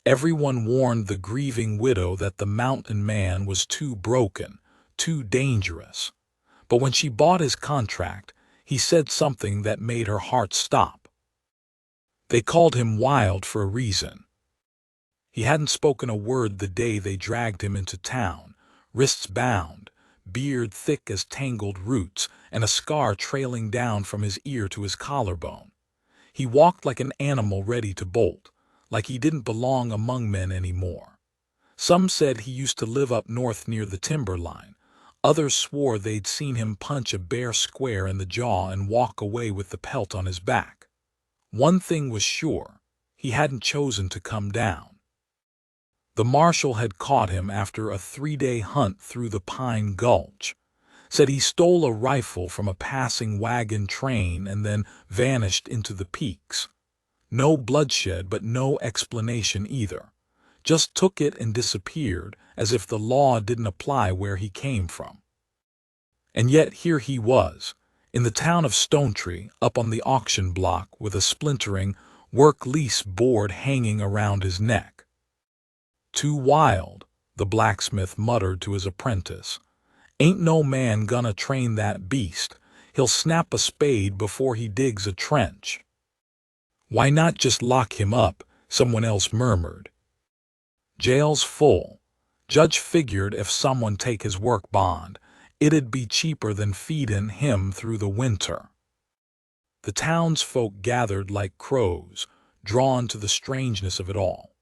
Everyone warned the grieving widow that the mountain man was too broken, too dangerous. But when she bought his contract, he said something that made her heart stop. They called him wild for a reason. He hadn't spoken a word the day they dragged him into town, wrists bound, beard thick as tangled roots, and a scar trailing down from his ear to his collarbone. He walked like an animal ready to bolt, like he didn't belong among men anymore. Some said he used to live up north near the timberline. Others swore they'd seen him punch a bear square in the jaw and walk away with the pelt on his back. One thing was sure, he hadn't chosen to come down. The marshal had caught him after a 3-day hunt through the Pine Gulch. Said he stole a rifle from a passing wagon train and then vanished into the peaks. No bloodshed, but no explanation either. Just took it and disappeared, as if the law didn't apply where he came from. And yet here he was, in the town of Stonetree, up on the auction block with a splintering work-lease board hanging around his neck. "Too wild," the blacksmith muttered to his apprentice. "Ain't no man gonna train that beast. He'll snap a spade before he digs a trench." "Why not just lock him up?" someone else murmured. "Jail's full. Judge figured if someone take his work bond, it'd be cheaper than feedin' him through the winter." The townsfolk gathered like crows, drawn to the strangeness of it all.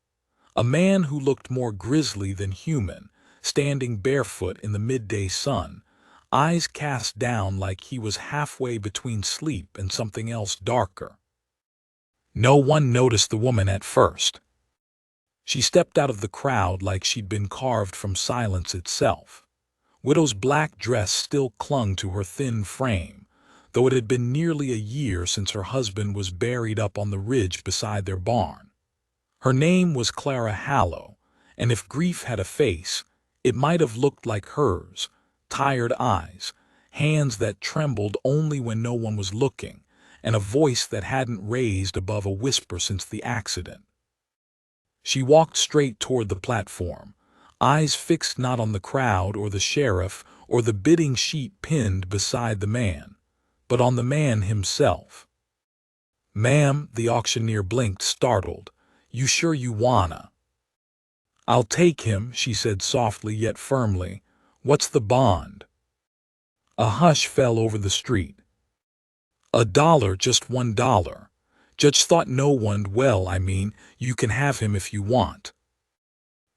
A man who looked more grisly than human, standing barefoot in the midday sun, eyes cast down like he was halfway between sleep and something else darker. No one noticed the woman at first. She stepped out of the crowd like she'd been carved from silence itself. Widow's black dress still clung to her thin frame, though it had been nearly a year since her husband was buried up on the ridge beside their barn. Her name was Clara Hallow, and if grief had a face, it might have looked like hers: tired eyes, hands that trembled only when no one was looking, and a voice that hadn't raised above a whisper since the accident. She walked straight toward the platform, eyes fixed not on the crowd or the sheriff or the bidding sheet pinned beside the man, but on the man himself. "Ma'am," the auctioneer blinked, startled. "You sure you wanna?" "I'll take him," she said softly yet firmly. "What's the bond?" A hush fell over the street. $1, just $1. Judge thought no one, well, I mean, you can have him if you want."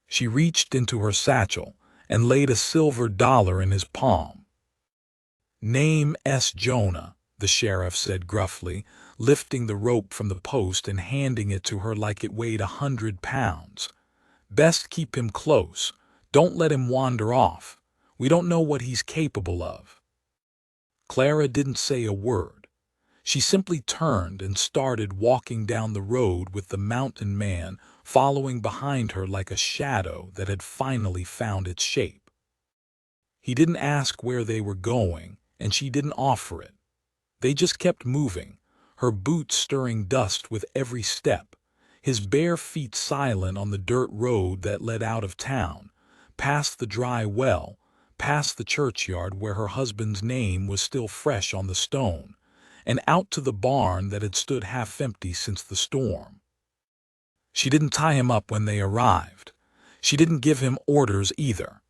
She reached into her satchel and laid a silver dollar in his palm. "Name S. Jonah," the sheriff said gruffly, lifting the rope from the post and handing it to her like it weighed 100 pounds. "Best keep him close. Don't let him wander off. We don't know what he's capable of." Clara didn't say a word. She simply turned and started walking down the road with the mountain man following behind her like a shadow that had finally found its shape. He didn't ask where they were going, and she didn't offer it. They just kept moving, her boots stirring dust with every step, his bare feet silent on the dirt road that led out of town, past the dry well, past the churchyard where her husband's name was still fresh on the stone, and out to the barn that had stood half empty since the storm. She didn't tie him up when they arrived. She didn't give him orders either.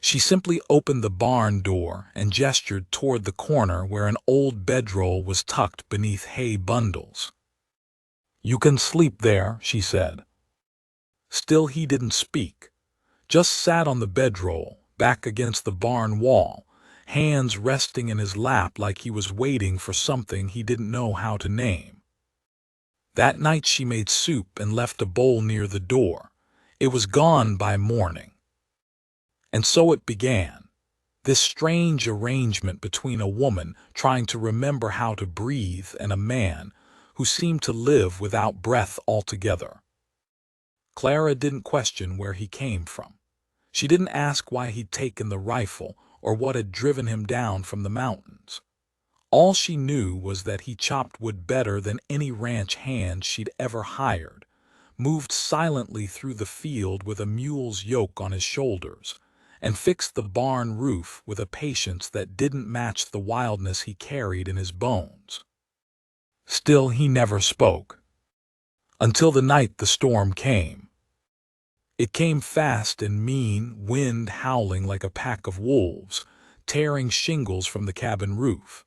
She simply opened the barn door and gestured toward the corner where an old bedroll was tucked beneath hay bundles. "You can sleep there," she said. Still he didn't speak, just sat on the bedroll, back against the barn wall, hands resting in his lap like he was waiting for something he didn't know how to name. That night she made soup and left a bowl near the door. It was gone by morning. And so it began, this strange arrangement between a woman trying to remember how to breathe and a man who seemed to live without breath altogether. Clara didn't question where he came from. She didn't ask why he'd taken the rifle or what had driven him down from the mountains. All she knew was that he chopped wood better than any ranch hand she'd ever hired, moved silently through the field with a mule's yoke on his shoulders, and fixed the barn roof with a patience that didn't match the wildness he carried in his bones. Still he never spoke. Until the night the storm came. It came fast and mean, wind howling like a pack of wolves, tearing shingles from the cabin roof.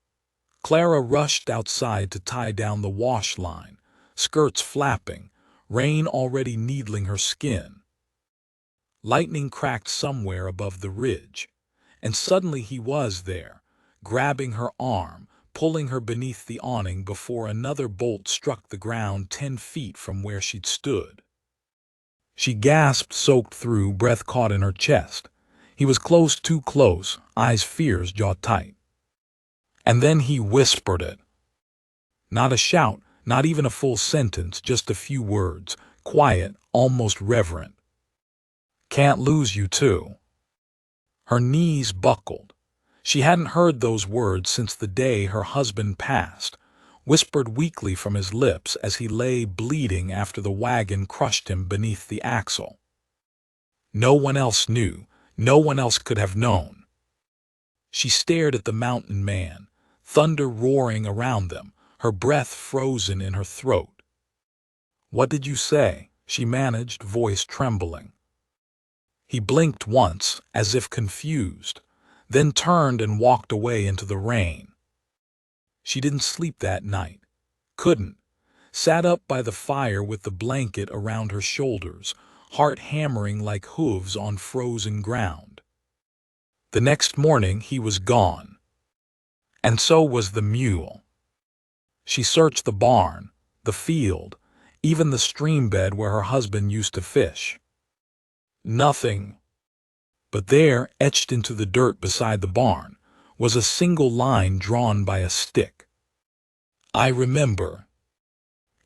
Clara rushed outside to tie down the wash line, skirts flapping, rain already needling her skin. Lightning cracked somewhere above the ridge, and suddenly he was there, grabbing her arm, pulling her beneath the awning before another bolt struck the ground 10 feet from where she'd stood. She gasped, soaked through, breath caught in her chest. He was close, too close, eyes fierce, jaw tight. And then he whispered it. Not a shout, not even a full sentence, just a few words, quiet, almost reverent. Can't lose you too. Her knees buckled. She hadn't heard those words since the day her husband passed, whispered weakly from his lips as he lay bleeding after the wagon crushed him beneath the axle. No one else knew, no one else could have known. She stared at the mountain man, thunder roaring around them, her breath frozen in her throat. "What did you say?" she managed, voice trembling. He blinked once, as if confused, then turned and walked away into the rain. She didn't sleep that night. Couldn't. Sat up by the fire with the blanket around her shoulders, heart hammering like hooves on frozen ground. The next morning he was gone. And so was the mule. She searched the barn, the field, even the stream bed where her husband used to fish. Nothing. But there, etched into the dirt beside the barn, was a single line drawn by a stick. "I remember."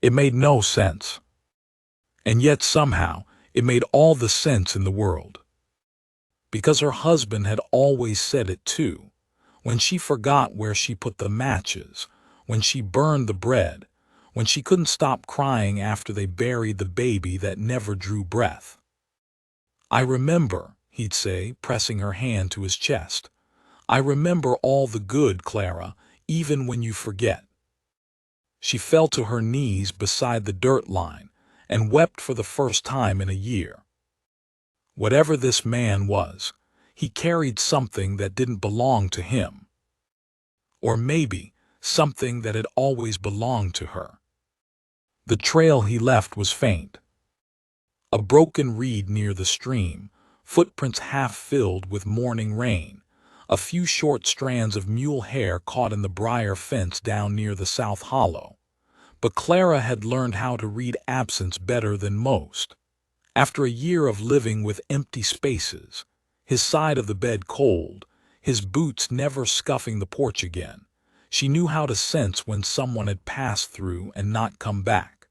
It made no sense. And yet somehow it made all the sense in the world. Because her husband had always said it too. When she forgot where she put the matches, when she burned the bread, when she couldn't stop crying after they buried the baby that never drew breath. "I remember," he'd say, pressing her hand to his chest. "I remember all the good, Clara, even when you forget." She fell to her knees beside the dirt line and wept for the first time in a year. Whatever this man was, he carried something that didn't belong to him. Or maybe something that had always belonged to her. The trail he left was faint. A broken reed near the stream, footprints half filled with morning rain, a few short strands of mule hair caught in the briar fence down near the south hollow. But Clara had learned how to read absence better than most. After a year of living with empty spaces, his side of the bed cold, his boots never scuffing the porch again, she knew how to sense when someone had passed through and not come back.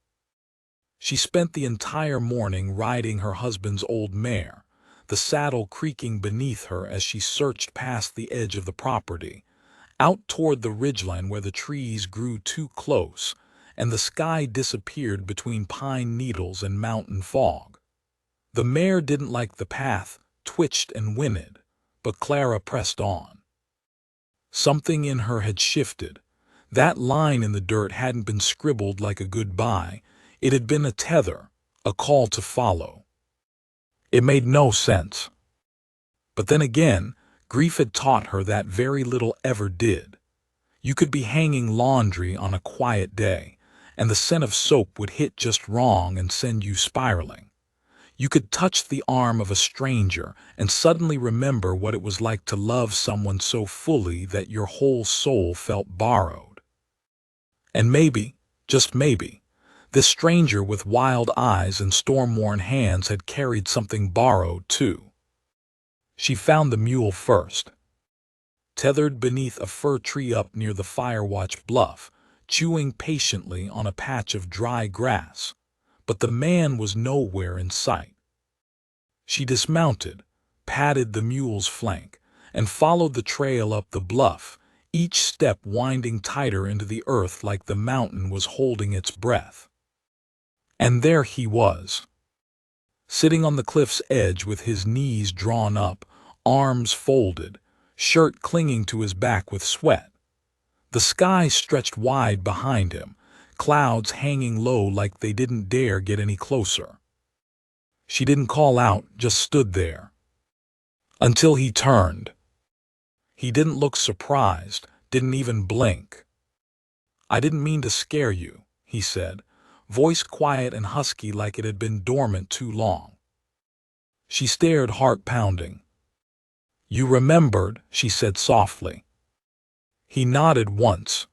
She spent the entire morning riding her husband's old mare, the saddle creaking beneath her as she searched past the edge of the property, out toward the ridgeline where the trees grew too close and the sky disappeared between pine needles and mountain fog. The mare didn't like the path, twitched and whinnied, but Clara pressed on. Something in her had shifted. That line in the dirt hadn't been scribbled like a goodbye. It had been a tether, a call to follow. It made no sense. But then again, grief had taught her that very little ever did. You could be hanging laundry on a quiet day, and the scent of soap would hit just wrong and send you spiraling. You could touch the arm of a stranger and suddenly remember what it was like to love someone so fully that your whole soul felt borrowed. And maybe, just maybe, this stranger with wild eyes and storm-worn hands had carried something borrowed too. She found the mule first. Tethered beneath a fir tree up near the Firewatch bluff, chewing patiently on a patch of dry grass, but the man was nowhere in sight. She dismounted, patted the mule's flank, and followed the trail up the bluff, each step winding tighter into the earth like the mountain was holding its breath. And there he was, sitting on the cliff's edge with his knees drawn up, arms folded, shirt clinging to his back with sweat. The sky stretched wide behind him, clouds hanging low like they didn't dare get any closer. She didn't call out, just stood there. Until he turned. He didn't look surprised, didn't even blink. "I didn't mean to scare you," he said, voice quiet and husky like it had been dormant too long. She stared, heart pounding. "You remembered," she said softly. He nodded once.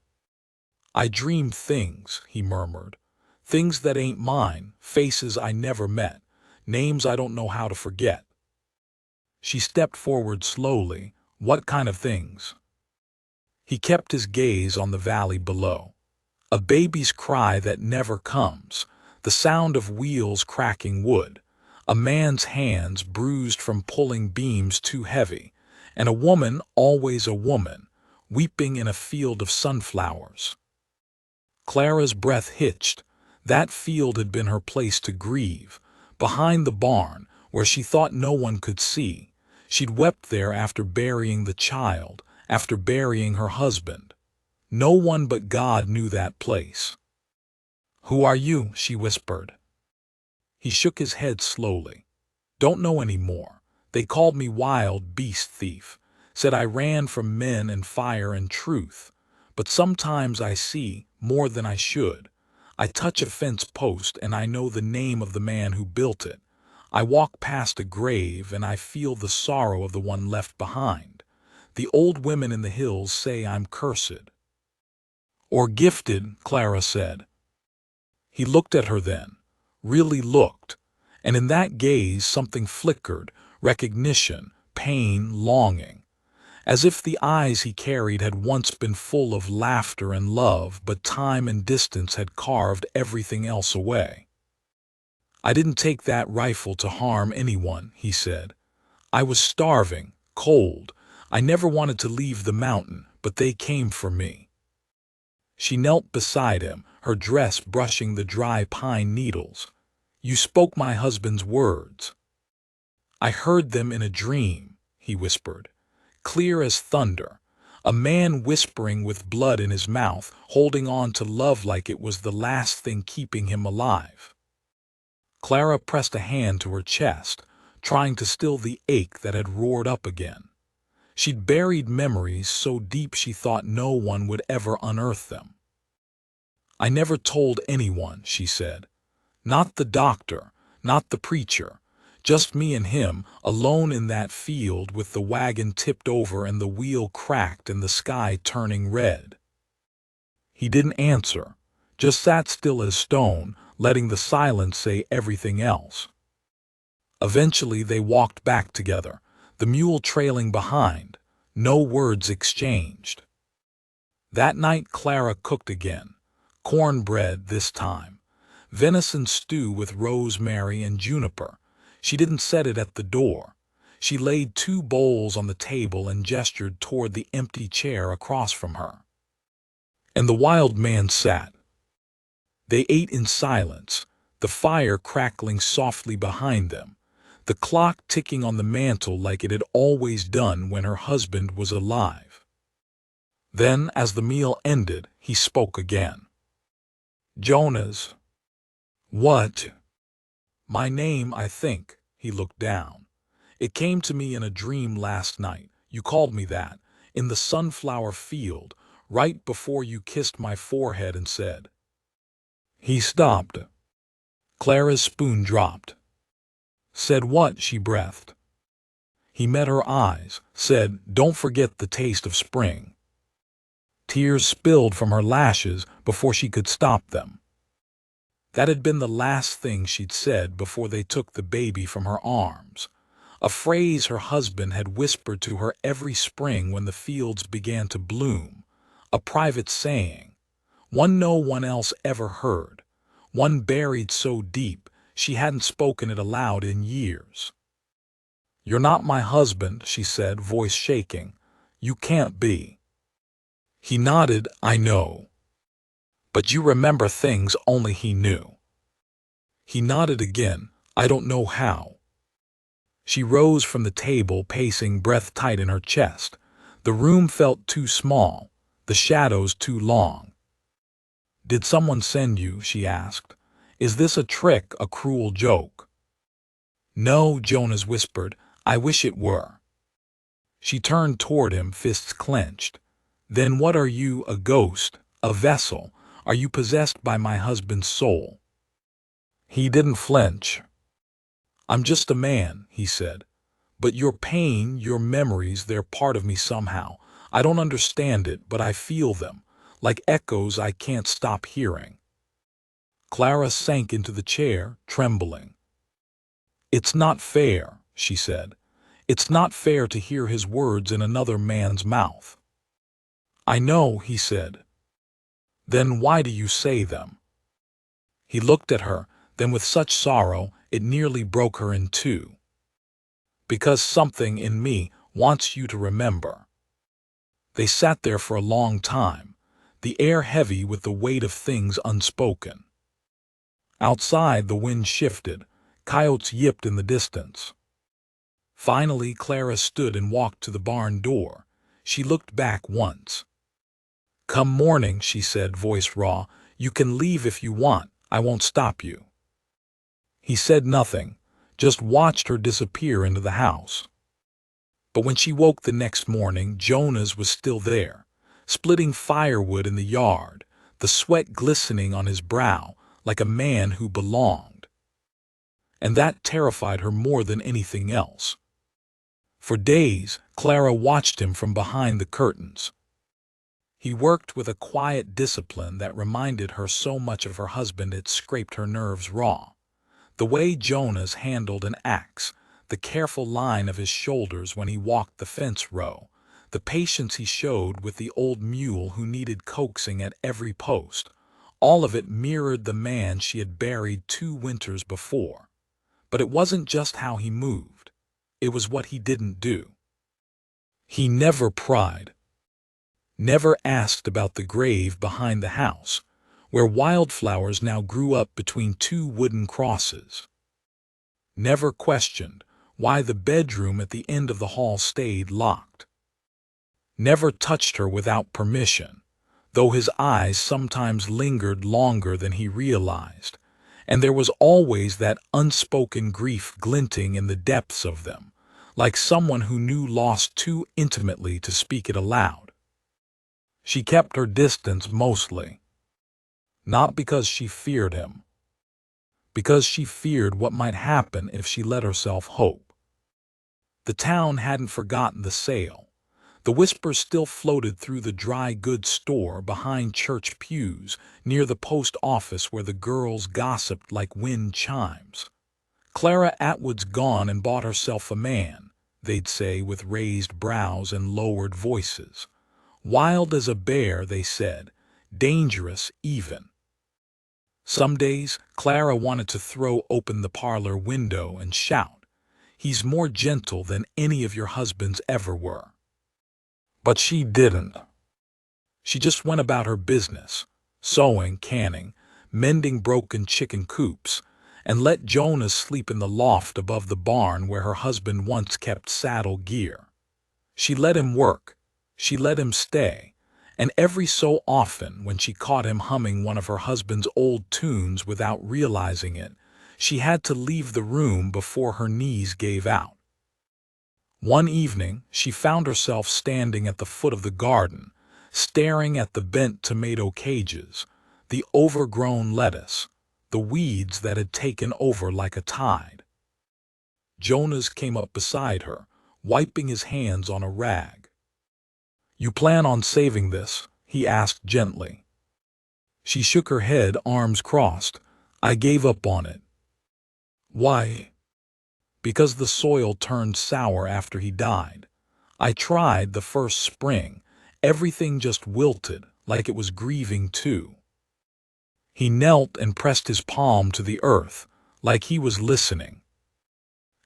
"I dreamed things," he murmured. "Things that ain't mine, faces I never met, names I don't know how to forget." She stepped forward slowly. "What kind of things?" He kept his gaze on the valley below. A baby's cry that never comes, the sound of wheels cracking wood, a man's hands bruised from pulling beams too heavy, and a woman, always a woman, weeping in a field of sunflowers. Clara's breath hitched. That field had been her place to grieve, behind the barn, where she thought no one could see. She'd wept there after burying the child, after burying her husband. No one but God knew that place. "Who are you?" she whispered. He shook his head slowly. "Don't know any more. They called me wild beast thief, said I ran from men and fire and truth. But sometimes I see more than I should. I touch a fence post and I know the name of the man who built it. I walk past a grave and I feel the sorrow of the one left behind. The old women in the hills say I'm cursed." "Or gifted," Clara said. He looked at her then, really looked, and in that gaze something flickered, recognition, pain, longing, as if the eyes he carried had once been full of laughter and love, but time and distance had carved everything else away. "I didn't take that rifle to harm anyone," he said. "I was starving, cold. I never wanted to leave the mountain, but they came for me." She knelt beside him, her dress brushing the dry pine needles. "You spoke my husband's words." "I heard them in a dream," he whispered, clear as thunder, a man whispering with blood in his mouth, holding on to love like it was the last thing keeping him alive. Clara pressed a hand to her chest, trying to still the ache that had roared up again. She'd buried memories so deep she thought no one would ever unearth them. "I never told anyone," she said. "Not the doctor, not the preacher. Just me and him, alone in that field with the wagon tipped over and the wheel cracked and the sky turning red." He didn't answer, just sat still as stone, letting the silence say everything else. Eventually they walked back together, the mule trailing behind, no words exchanged. That night Clara cooked again, cornbread this time, venison stew with rosemary and juniper. She didn't set it at the door. She laid 2 bowls on the table and gestured toward the empty chair across from her. And the wild man sat. They ate in silence, the fire crackling softly behind them, the clock ticking on the mantel like it had always done when her husband was alive. Then, as the meal ended, he spoke again. "Jonas." "What?" "My name, I think." He looked down. "It came to me in a dream last night. You called me that, in the sunflower field, right before you kissed my forehead and said—" He stopped. Clara's spoon dropped. "Said what?" she breathed. He met her eyes, said, "Don't forget the taste of spring." Tears spilled from her lashes before she could stop them. That had been the last thing she'd said before they took the baby from her arms, a phrase her husband had whispered to her every spring when the fields began to bloom, a private saying, one no one else ever heard, one buried so deep she hadn't spoken it aloud in years. "You're not my husband," she said, voice shaking. "You can't be." He nodded. "I know. But you remember things only he knew." He nodded again. I don't know how. She rose from the table, pacing, breath tight in her chest. The room felt too small, the shadows too long. Did someone send you? She asked. Is this a trick, a cruel joke? No, Jonas whispered. I wish it were. She turned toward him, fists clenched. Then what are you, a ghost, a vessel? Are you possessed by my husband's soul? He didn't flinch. I'm just a man, he said. But your pain, your memories, they're part of me somehow. I don't understand it, but I feel them, like echoes I can't stop hearing. Clara sank into the chair, trembling. It's not fair, she said. It's not fair to hear his words in another man's mouth. I know, he said. Then why do you say them? He looked at her, then with such sorrow it nearly broke her in two. Because something in me wants you to remember. They sat there for a long time, the air heavy with the weight of things unspoken. Outside the wind shifted, coyotes yipped in the distance. Finally Clara stood and walked to the barn door. She looked back once. Come morning, she said, voice raw, you can leave if you want, I won't stop you. He said nothing, just watched her disappear into the house. But when she woke the next morning, Jonas was still there, splitting firewood in the yard, the sweat glistening on his brow like a man who belonged. And that terrified her more than anything else. For days, Clara watched him from behind the curtains. He worked with a quiet discipline that reminded her so much of her husband it scraped her nerves raw. The way Jonas handled an axe, the careful line of his shoulders when he walked the fence row, the patience he showed with the old mule who needed coaxing at every post, all of it mirrored the man she had buried 2 winters before. But it wasn't just how he moved. It was what he didn't do. He never pried. Never asked about the grave behind the house, where wildflowers now grew up between 2 wooden crosses. Never questioned why the bedroom at the end of the hall stayed locked. Never touched her without permission, though his eyes sometimes lingered longer than he realized, and there was always that unspoken grief glinting in the depths of them, like someone who knew loss too intimately to speak it aloud. She kept her distance mostly, not because she feared him, because she feared what might happen if she let herself hope. The town hadn't forgotten the sale. The whispers still floated through the dry goods store behind church pews near the post office where the girls gossiped like wind chimes. Clara Atwood's gone and bought herself a man, they'd say with raised brows and lowered voices. Wild as a bear, they said, dangerous even. Some days, Clara wanted to throw open the parlor window and shout, "He's more gentle than any of your husbands ever were." But she didn't. She just went about her business, sewing, canning, mending broken chicken coops, and let Jonas sleep in the loft above the barn where her husband once kept saddle gear. She let him work. She let him stay. And every so often, when she caught him humming one of her husband's old tunes without realizing it, she had to leave the room before her knees gave out. One evening, she found herself standing at the foot of the garden, staring at the bent tomato cages, the overgrown lettuce, the weeds that had taken over like a tide. Jonas came up beside her, wiping his hands on a rag. "You plan on saving this?" he asked gently. She shook her head, arms crossed. "I gave up on it." "Why?" "Because the soil turned sour after he died. I tried the first spring. Everything just wilted, like it was grieving too." He knelt and pressed his palm to the earth, like he was listening.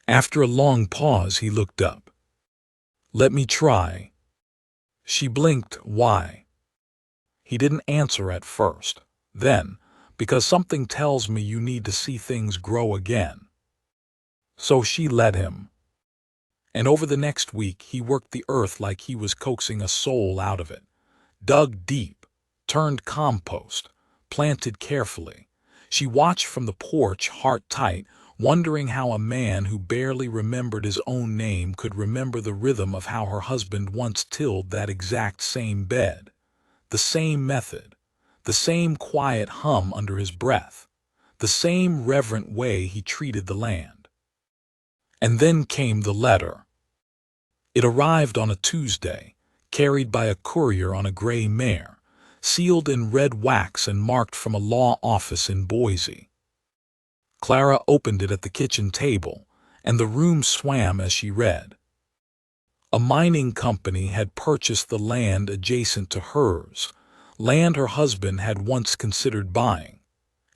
After a long pause, he looked up. "Let me try." She blinked. "Why?" He didn't answer at first. Then, because something tells me you need to see things grow again." So she let him. And over the next week, he worked the earth like he was coaxing a soul out of it. Dug deep, turned compost, planted carefully. She watched from the porch, heart tight, wondering how a man who barely remembered his own name could remember the rhythm of how her husband once tilled that exact same bed. The same method, the same quiet hum under his breath, the same reverent way he treated the land. And then came the letter. It arrived on a Tuesday, carried by a courier on a gray mare, sealed in red wax and marked from a law office in Boise. Clara opened it at the kitchen table, and the room swam as she read. A mining company had purchased the land adjacent to hers, land her husband had once considered buying,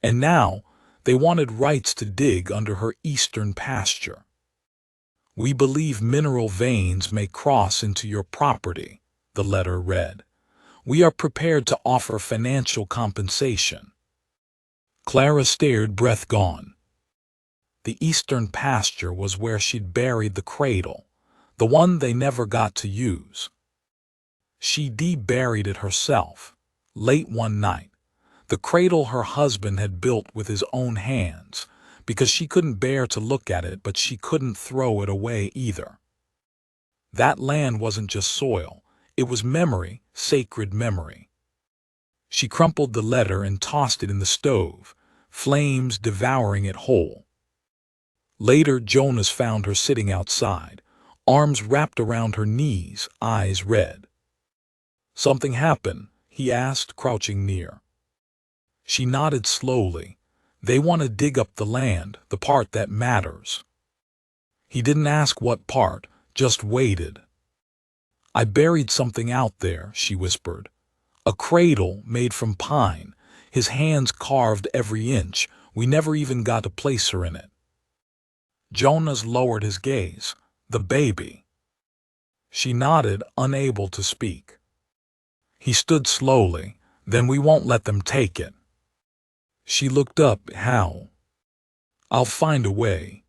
and now they wanted rights to dig under her eastern pasture. "We believe mineral veins may cross into your property," the letter read. "We are prepared to offer financial compensation." Clara stared, breath gone. The eastern pasture was where she'd buried the cradle, the one they never got to use. She de-buried it herself, late one night, the cradle her husband had built with his own hands, because she couldn't bear to look at it, but she couldn't throw it away either. That land wasn't just soil, it was memory, sacred memory. She crumpled the letter and tossed it in the stove, flames devouring it whole. Later, Jonas found her sitting outside, arms wrapped around her knees, eyes red. "Something happened?" he asked, crouching near. She nodded slowly. "They want to dig up the land, the part that matters." He didn't ask what part, just waited. "I buried something out there," she whispered. "A cradle made from pine, his hands carved every inch. We never even got to place her in it." Jonas lowered his gaze. "The baby?" She nodded, unable to speak. He stood slowly. "Then we won't let them take it." She looked up. "How?" "I'll find a way."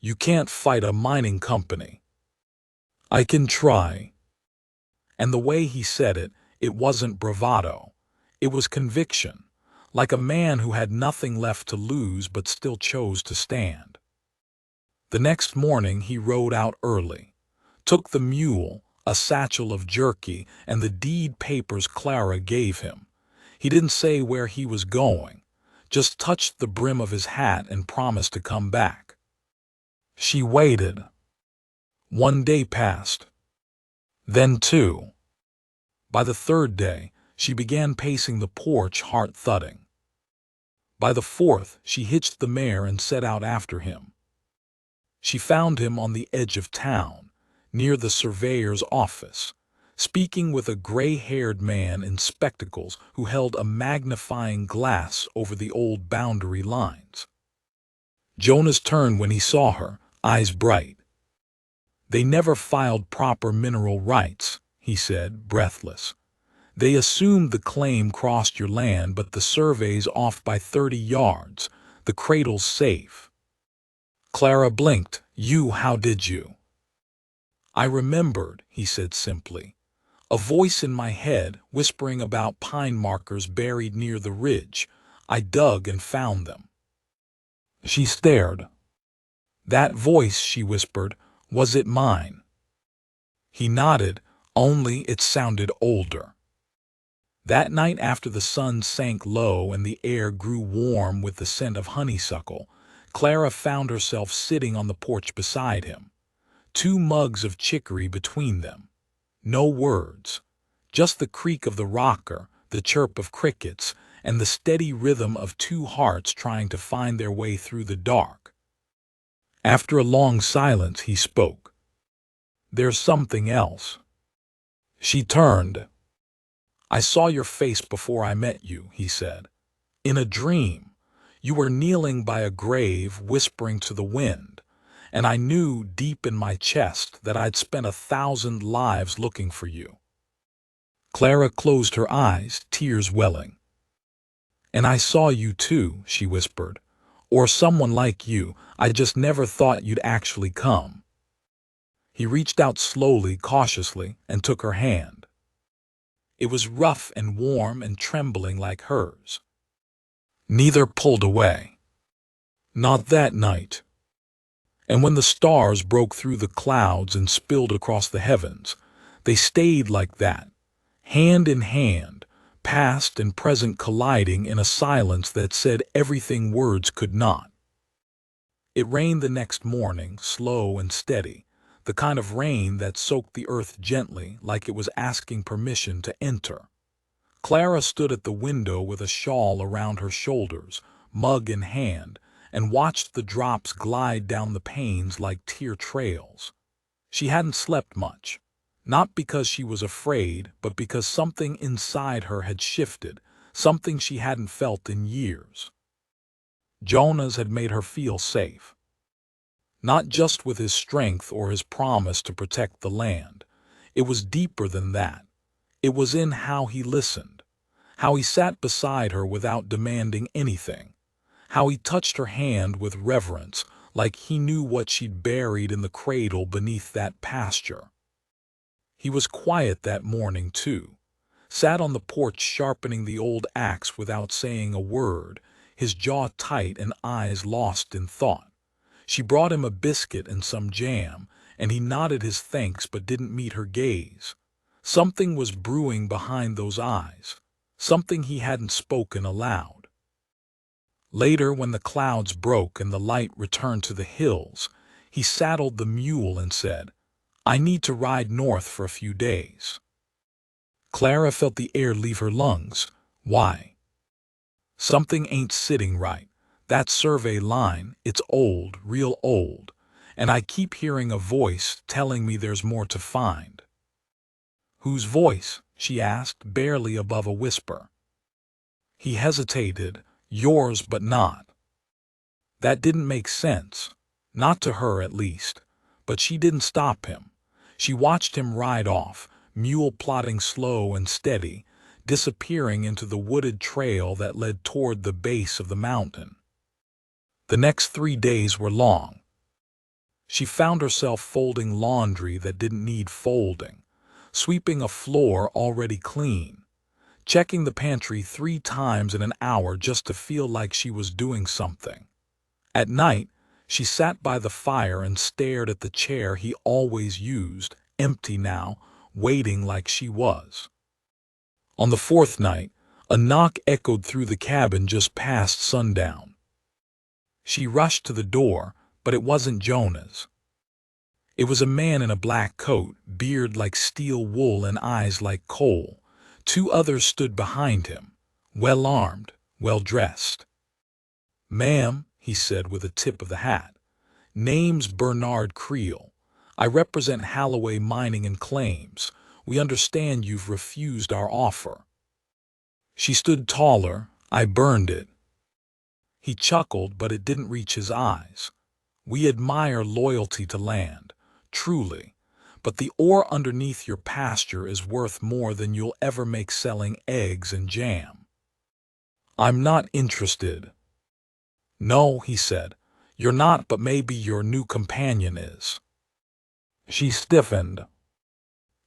"You can't fight a mining company." "I can try." And the way he said it, it wasn't bravado. It was conviction, like a man who had nothing left to lose but still chose to stand. The next morning he rode out early, took the mule, a satchel of jerky, and the deed papers Clara gave him. He didn't say where he was going, just touched the brim of his hat and promised to come back. She waited. One day passed. Then two. By the third day, she began pacing the porch, heart thudding. By the fourth, she hitched the mare and set out after him. She found him on the edge of town, near the surveyor's office, speaking with a gray-haired man in spectacles who held a magnifying glass over the old boundary lines. Jonas turned when he saw her, eyes bright. "They never filed proper mineral rights," he said, breathless. "They assumed the claim crossed your land, but the survey's off by 30 yards. The cradle's safe." Clara blinked. How did you?" "I remembered," he said simply. "A voice in my head whispering about pine markers buried near the ridge. I dug and found them." She stared. "That voice," she whispered, "was it mine?" He nodded, only it sounded older. That night, after the sun sank low and the air grew warm with the scent of honeysuckle, Clara found herself sitting on the porch beside him, 2 mugs of chicory between them. No words, just the creak of the rocker, the chirp of crickets, and the steady rhythm of 2 hearts trying to find their way through the dark. After a long silence, he spoke. "There's something else." She turned. "I saw your face before I met you," he said. "In a dream. You were kneeling by a grave, whispering to the wind, and I knew deep in my chest that I'd spent 1,000 lives looking for you." Clara closed her eyes, tears welling. And I saw you too, she whispered. Or someone like you. I just never thought you'd actually come. He reached out slowly, cautiously, and took her hand. It was rough and warm and trembling like hers. Neither pulled away. Not that night. And when the stars broke through the clouds and spilled across the heavens, they stayed like that, hand in hand, past and present colliding in a silence that said everything words could not. It rained the next morning, slow and steady, the kind of rain that soaked the earth gently like it was asking permission to enter. Clara stood at the window with a shawl around her shoulders, mug in hand, and watched the drops glide down the panes like tear trails. She hadn't slept much, not because she was afraid, but because something inside her had shifted, something she hadn't felt in years. Jonas had made her feel safe. Not just with his strength or his promise to protect the land. It was deeper than that. It was in how he listened, how he sat beside her without demanding anything, how he touched her hand with reverence, like he knew what she'd buried in the cradle beneath that pasture. He was quiet that morning, too. Sat on the porch sharpening the old axe without saying a word, his jaw tight and eyes lost in thought. She brought him a biscuit and some jam, and he nodded his thanks but didn't meet her gaze. Something was brewing behind those eyes, something he hadn't spoken aloud. Later, when the clouds broke and the light returned to the hills, he saddled the mule and said, "I need to ride north for a few days." Clara felt the air leave her lungs. Why? Something ain't sitting right. That survey line, it's old, real old, and I keep hearing a voice telling me there's more to find. Whose voice? She asked, barely above a whisper. He hesitated. Yours, but not. That didn't make sense. Not to her, at least. But she didn't stop him. She watched him ride off, mule plodding slow and steady, disappearing into the wooded trail that led toward the base of the mountain. The next 3 days were long. She found herself folding laundry that didn't need folding, sweeping a floor already clean, checking the pantry 3 times in an hour just to feel like she was doing something. At night, she sat by the fire and stared at the chair he always used, empty now, waiting like she was. On the 4th night, a knock echoed through the cabin just past sundown. She rushed to the door, but it wasn't Jonas. It was a man in a black coat, beard like steel wool and eyes like coal. 2 others stood behind him, well-armed, well-dressed. "Ma'am," he said with a tip of the hat, "name's Bernard Creel. I represent Halloway Mining and Claims. We understand you've refused our offer." She stood taller. "I burned it." He chuckled, but it didn't reach his eyes. "We admire loyalty to land, truly, but the ore underneath your pasture is worth more than you'll ever make selling eggs and jam." "I'm not interested." "No," he said, "you're not, but maybe your new companion is." She stiffened.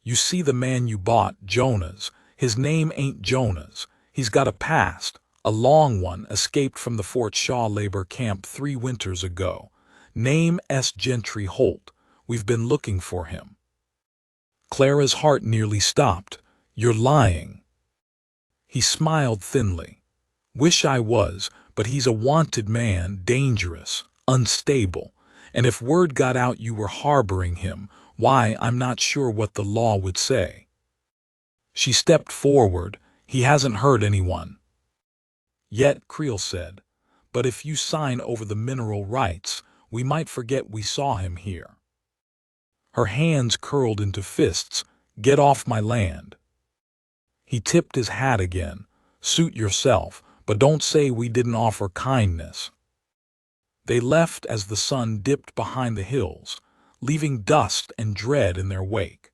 "You see the man you bought, Jonas. His name ain't Jonas. He's got a past, a long one, escaped from the Fort Shaw labor camp 3 winters ago. Name S. Gentry Holt. We've been looking for him." Clara's heart nearly stopped. "You're lying." He smiled thinly. "Wish I was, but he's a wanted man, dangerous, unstable, and if word got out you were harboring him, why, I'm not sure what the law would say." She stepped forward. "He hasn't hurt anyone." "Yet," Creel said, "but if you sign over the mineral rights, we might forget we saw him here." Her hands curled into fists. "Get off my land." He tipped his hat again. "Suit yourself, but don't say we didn't offer kindness." They left as the sun dipped behind the hills, leaving dust and dread in their wake.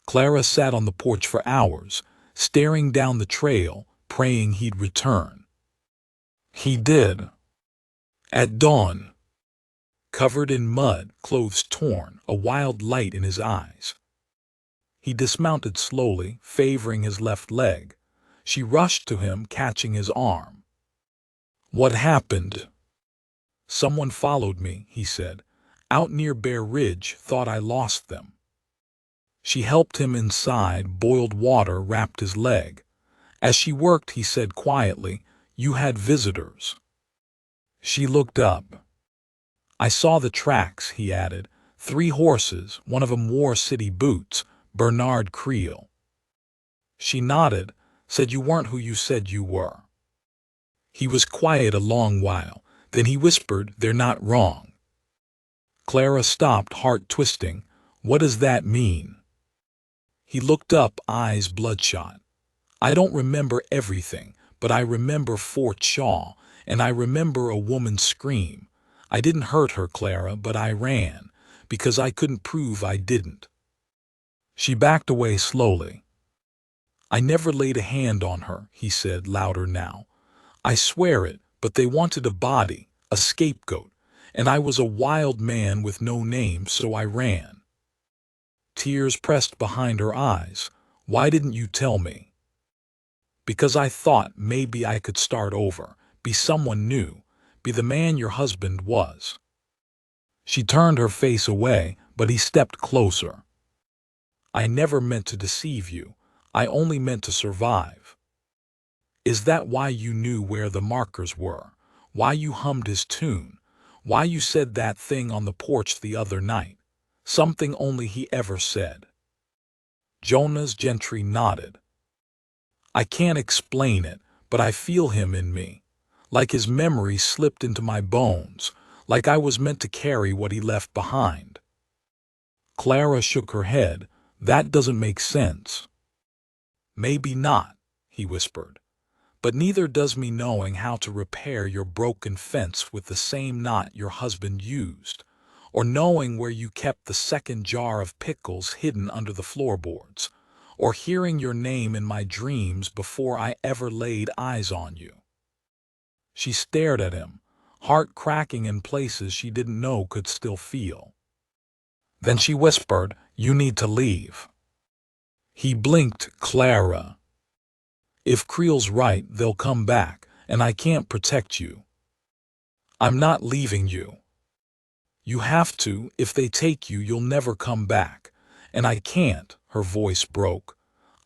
Clara sat on the porch for hours, staring down the trail, praying he'd return. He did. At dawn, covered in mud, clothes torn, a wild light in his eyes. He dismounted slowly, favoring his left leg. She rushed to him, catching his arm. "What happened?" "Someone followed me," he said. "Out near Bear Ridge, thought I lost them." She helped him inside, boiled water wrapped his leg. As she worked, he said quietly, "You had visitors." She looked up. "I saw the tracks," he added. "3 horses, one of 'em wore city boots, Bernard Creel." She nodded, "Said you weren't who you said you were." He was quiet a long while, then he whispered, "They're not wrong." Clara stopped, heart twisting. "What does that mean?" He looked up, eyes bloodshot. "I don't remember everything, but I remember Fort Shaw, and I remember a woman scream. I didn't hurt her, Clara, but I ran, because I couldn't prove I didn't." She backed away slowly. "I never laid a hand on her," he said, louder now. "I swear it, but they wanted a body, a scapegoat, and I was a wild man with no name, so I ran." Tears pressed behind her eyes. "Why didn't you tell me?" "Because I thought maybe I could start over, be someone new, be the man your husband was." She turned her face away, but he stepped closer. "I never meant to deceive you. I only meant to survive." "Is that why you knew where the markers were? Why you hummed his tune? Why you said that thing on the porch the other night? Something only he ever said?" Jonas Gentry nodded. "I can't explain it, but I feel him in me. Like his memory slipped into my bones, like I was meant to carry what he left behind." Clara shook her head. "That doesn't make sense." "Maybe not," he whispered. "But neither does me knowing how to repair your broken fence with the same knot your husband used, or knowing where you kept the second jar of pickles hidden under the floorboards, or hearing your name in my dreams before I ever laid eyes on you." She stared at him, heart cracking in places she didn't know could still feel. Then she whispered, "You need to leave." He blinked. "Clara, if Creel's right, they'll come back, and I can't protect you." "I'm not leaving you." "You have to. If they take you, you'll never come back. And I can't," her voice broke.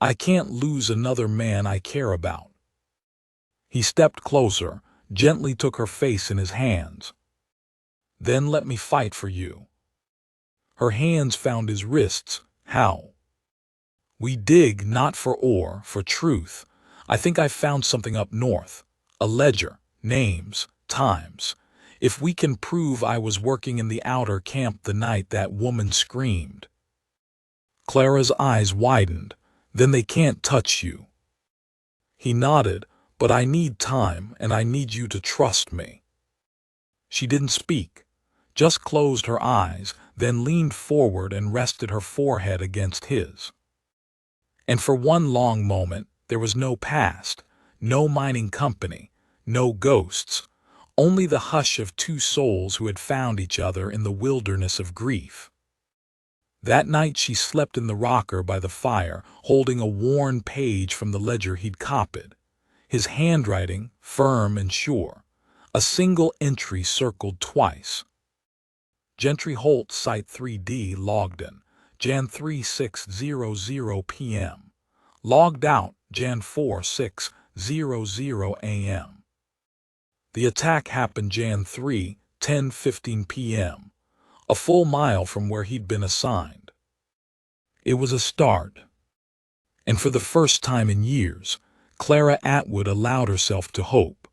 "I can't lose another man I care about." He stepped closer, gently took her face in his hands. "Then let me fight for you." Her hands found his wrists. "How?" "We dig not for ore, for truth. I think I found something up north. A ledger, names, times. If we can prove I was working in the outer camp the night that woman screamed." Clara's eyes widened. "Then they can't touch you." He nodded. "But I need time, and I need you to trust me." She didn't speak, just closed her eyes, then leaned forward and rested her forehead against his. And for one long moment, there was no past, no mining company, no ghosts, only the hush of 2 souls who had found each other in the wilderness of grief. That night she slept in the rocker by the fire, holding a worn page from the ledger he'd copied. His handwriting, firm and sure, a single entry circled twice. Gentry Holt, Site 3D, logged in, Jan 3600 p.m. Logged out, Jan 4600 a.m. The attack happened Jan 3, 10:15 p.m., a full mile from where he'd been assigned. It was a start. And for the first time in years, Clara Atwood allowed herself to hope.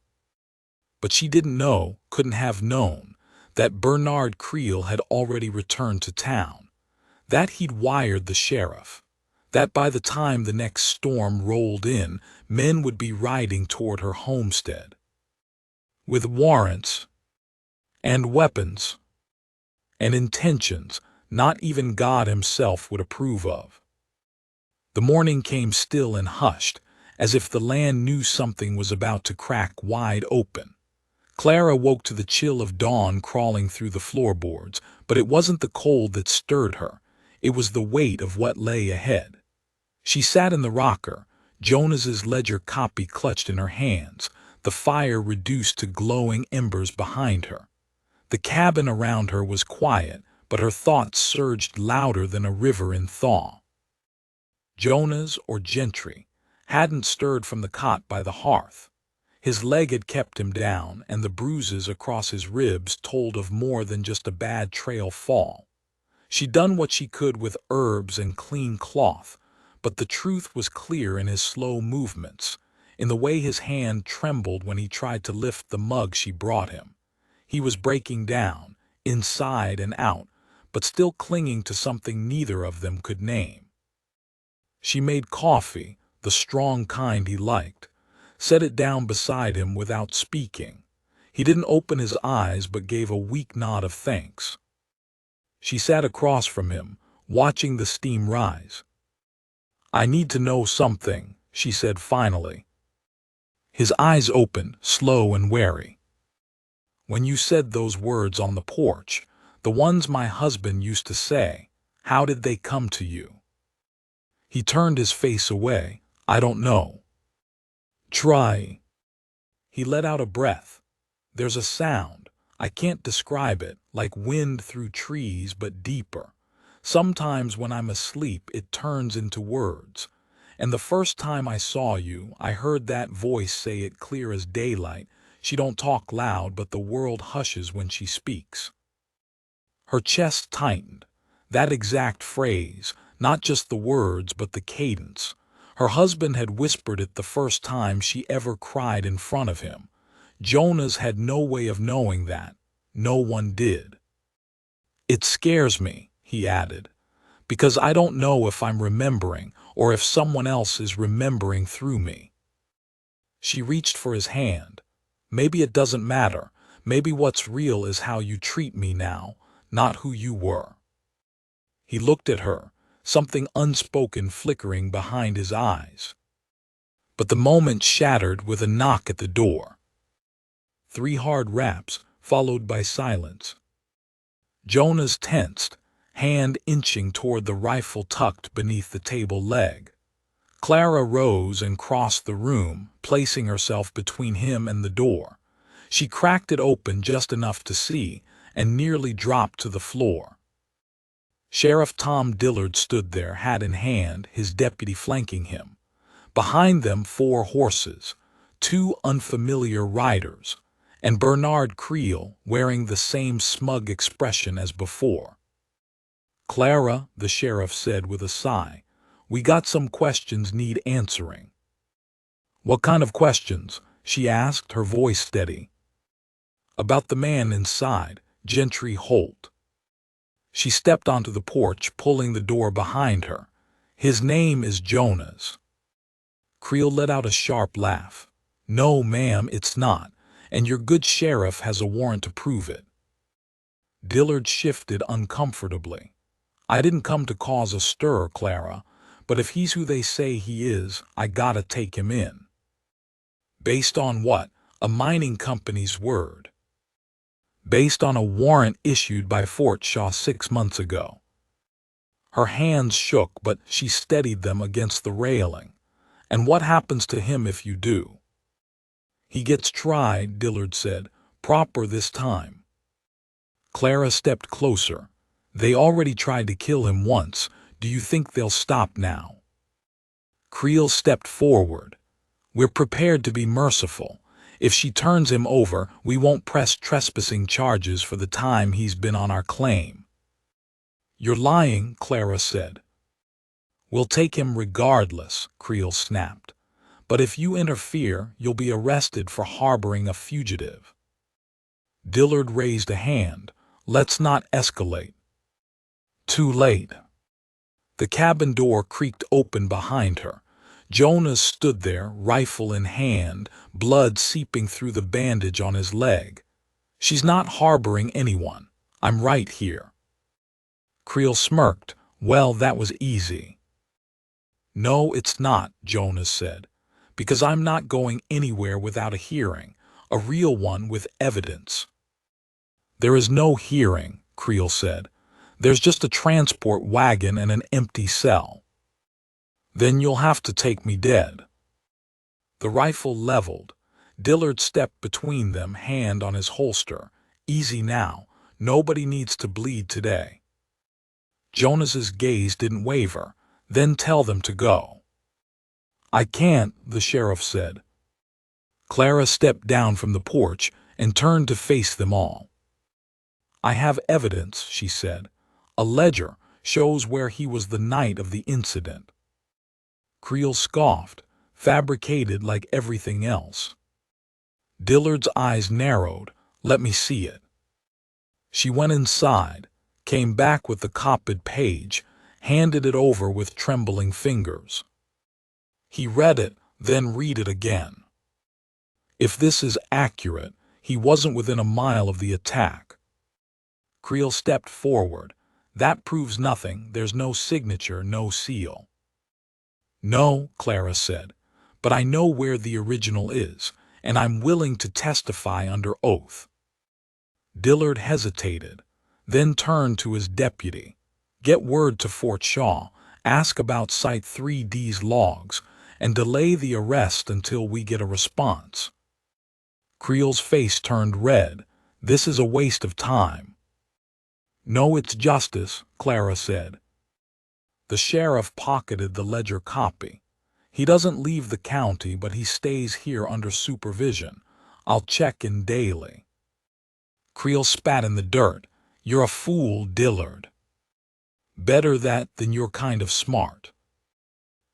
But she didn't know, couldn't have known, that Bernard Creel had already returned to town, that he'd wired the sheriff, that by the time the next storm rolled in, men would be riding toward her homestead with warrants and weapons and intentions not even God himself would approve of. The morning came still and hushed, as if the land knew something was about to crack wide open. Clara woke to the chill of dawn crawling through the floorboards, but it wasn't the cold that stirred her. It was the weight of what lay ahead. She sat in the rocker, Jonas's ledger copy clutched in her hands, the fire reduced to glowing embers behind her. The cabin around her was quiet, but her thoughts surged louder than a river in thaw. Jonas, or Gentry, hadn't stirred from the cot by the hearth. His leg had kept him down, and the bruises across his ribs told of more than just a bad trail fall. She'd done what she could with herbs and clean cloth, but the truth was clear in his slow movements, in the way his hand trembled when he tried to lift the mug she brought him. He was breaking down, inside and out, but still clinging to something neither of them could name. She made coffee, the strong kind he liked, set it down beside him without speaking. He didn't open his eyes but gave a weak nod of thanks. She sat across from him, watching the steam rise. "I need to know something," she said finally. His eyes opened, slow and wary. "When you said those words on the porch, the ones my husband used to say, how did they come to you?" He turned his face away. "I don't know." "Try." He let out a breath. "There's a sound. I can't describe it, like wind through trees, but deeper. Sometimes when I'm asleep, it turns into words. And the first time I saw you, I heard that voice say it clear as daylight. She don't talk loud, but the world hushes when she speaks." Her chest tightened. That exact phrase, not just the words, but the cadence. Her husband had whispered it the first time she ever cried in front of him. Jonas had no way of knowing that. No one did. "It scares me," he added, "because I don't know if I'm remembering or if someone else is remembering through me." She reached for his hand. "Maybe it doesn't matter. Maybe what's real is how you treat me now, not who you were." He looked at her, something unspoken flickering behind his eyes. But the moment shattered with a knock at the door. 3 hard raps, followed by silence. Jonas tensed, hand inching toward the rifle tucked beneath the table leg. Clara rose and crossed the room, placing herself between him and the door. She cracked it open just enough to see, and nearly dropped to the floor. Sheriff Tom Dillard stood there, hat in hand, his deputy flanking him. Behind them 4 horses, 2 unfamiliar riders, and Bernard Creel wearing the same smug expression as before. "Clara," the sheriff said with a sigh, "we got some questions need answering." "What kind of questions?" she asked, her voice steady. "About the man inside, Gentry Holt." She stepped onto the porch, pulling the door behind her. "His name is Jonas." Creel let out a sharp laugh. "No, ma'am, it's not, and your good sheriff has a warrant to prove it." Dillard shifted uncomfortably. "I didn't come to cause a stir, Clara, but if he's who they say he is, I gotta take him in." "Based on what?" "A mining company's word." "Based on a warrant issued by Fort Shaw 6 months ago." Her hands shook, but she steadied them against the railing. "And what happens to him if you do?" "He gets tried," Dillard said. "Proper this time." Clara stepped closer. "They already tried to kill him once. Do you think they'll stop now?" Creel stepped forward. "We're prepared to be merciful. If she turns him over, we won't press trespassing charges for the time he's been on our claim." "You're lying," Clara said. "We'll take him regardless," Creel snapped. "But if you interfere, you'll be arrested for harboring a fugitive." Dillard raised a hand. "Let's not escalate." Too late. The cabin door creaked open behind her. Jonas stood there, rifle in hand, blood seeping through the bandage on his leg. "She's not harboring anyone. I'm right here." Creel smirked. "Well, that was easy." "No, it's not," Jonas said, "because I'm not going anywhere without a hearing. A real one with evidence. There is no hearing, Creel said. There's just a transport wagon and an empty cell. Then you'll have to take me dead. The rifle leveled. Dillard stepped between them, hand on his holster. Easy now. Nobody needs to bleed today. Jonas's gaze didn't waver. Then tell them to go. I can't, the sheriff said. Clara stepped down from the porch and turned to face them all. I have evidence, she said. A ledger shows where he was the night of the incident. Creel scoffed, fabricated like everything else. Dillard's eyes narrowed. Let me see it. She went inside, came back with the copied page, handed it over with trembling fingers. He read it, then read it again. If this is accurate, he wasn't within a mile of the attack. Creel stepped forward. That proves nothing. There's no signature, no seal. No, Clara said, but I know where the original is, and I'm willing to testify under oath. Dillard hesitated, then turned to his deputy. Get word to Fort Shaw, ask about Site 3D's logs, and delay the arrest until we get a response. Creel's face turned red. This is a waste of time. No, it's justice, Clara said. The sheriff pocketed the ledger copy. He doesn't leave the county, but he stays here under supervision. I'll check in daily. Creel spat in the dirt. You're a fool, Dillard. Better that than you're kind of smart.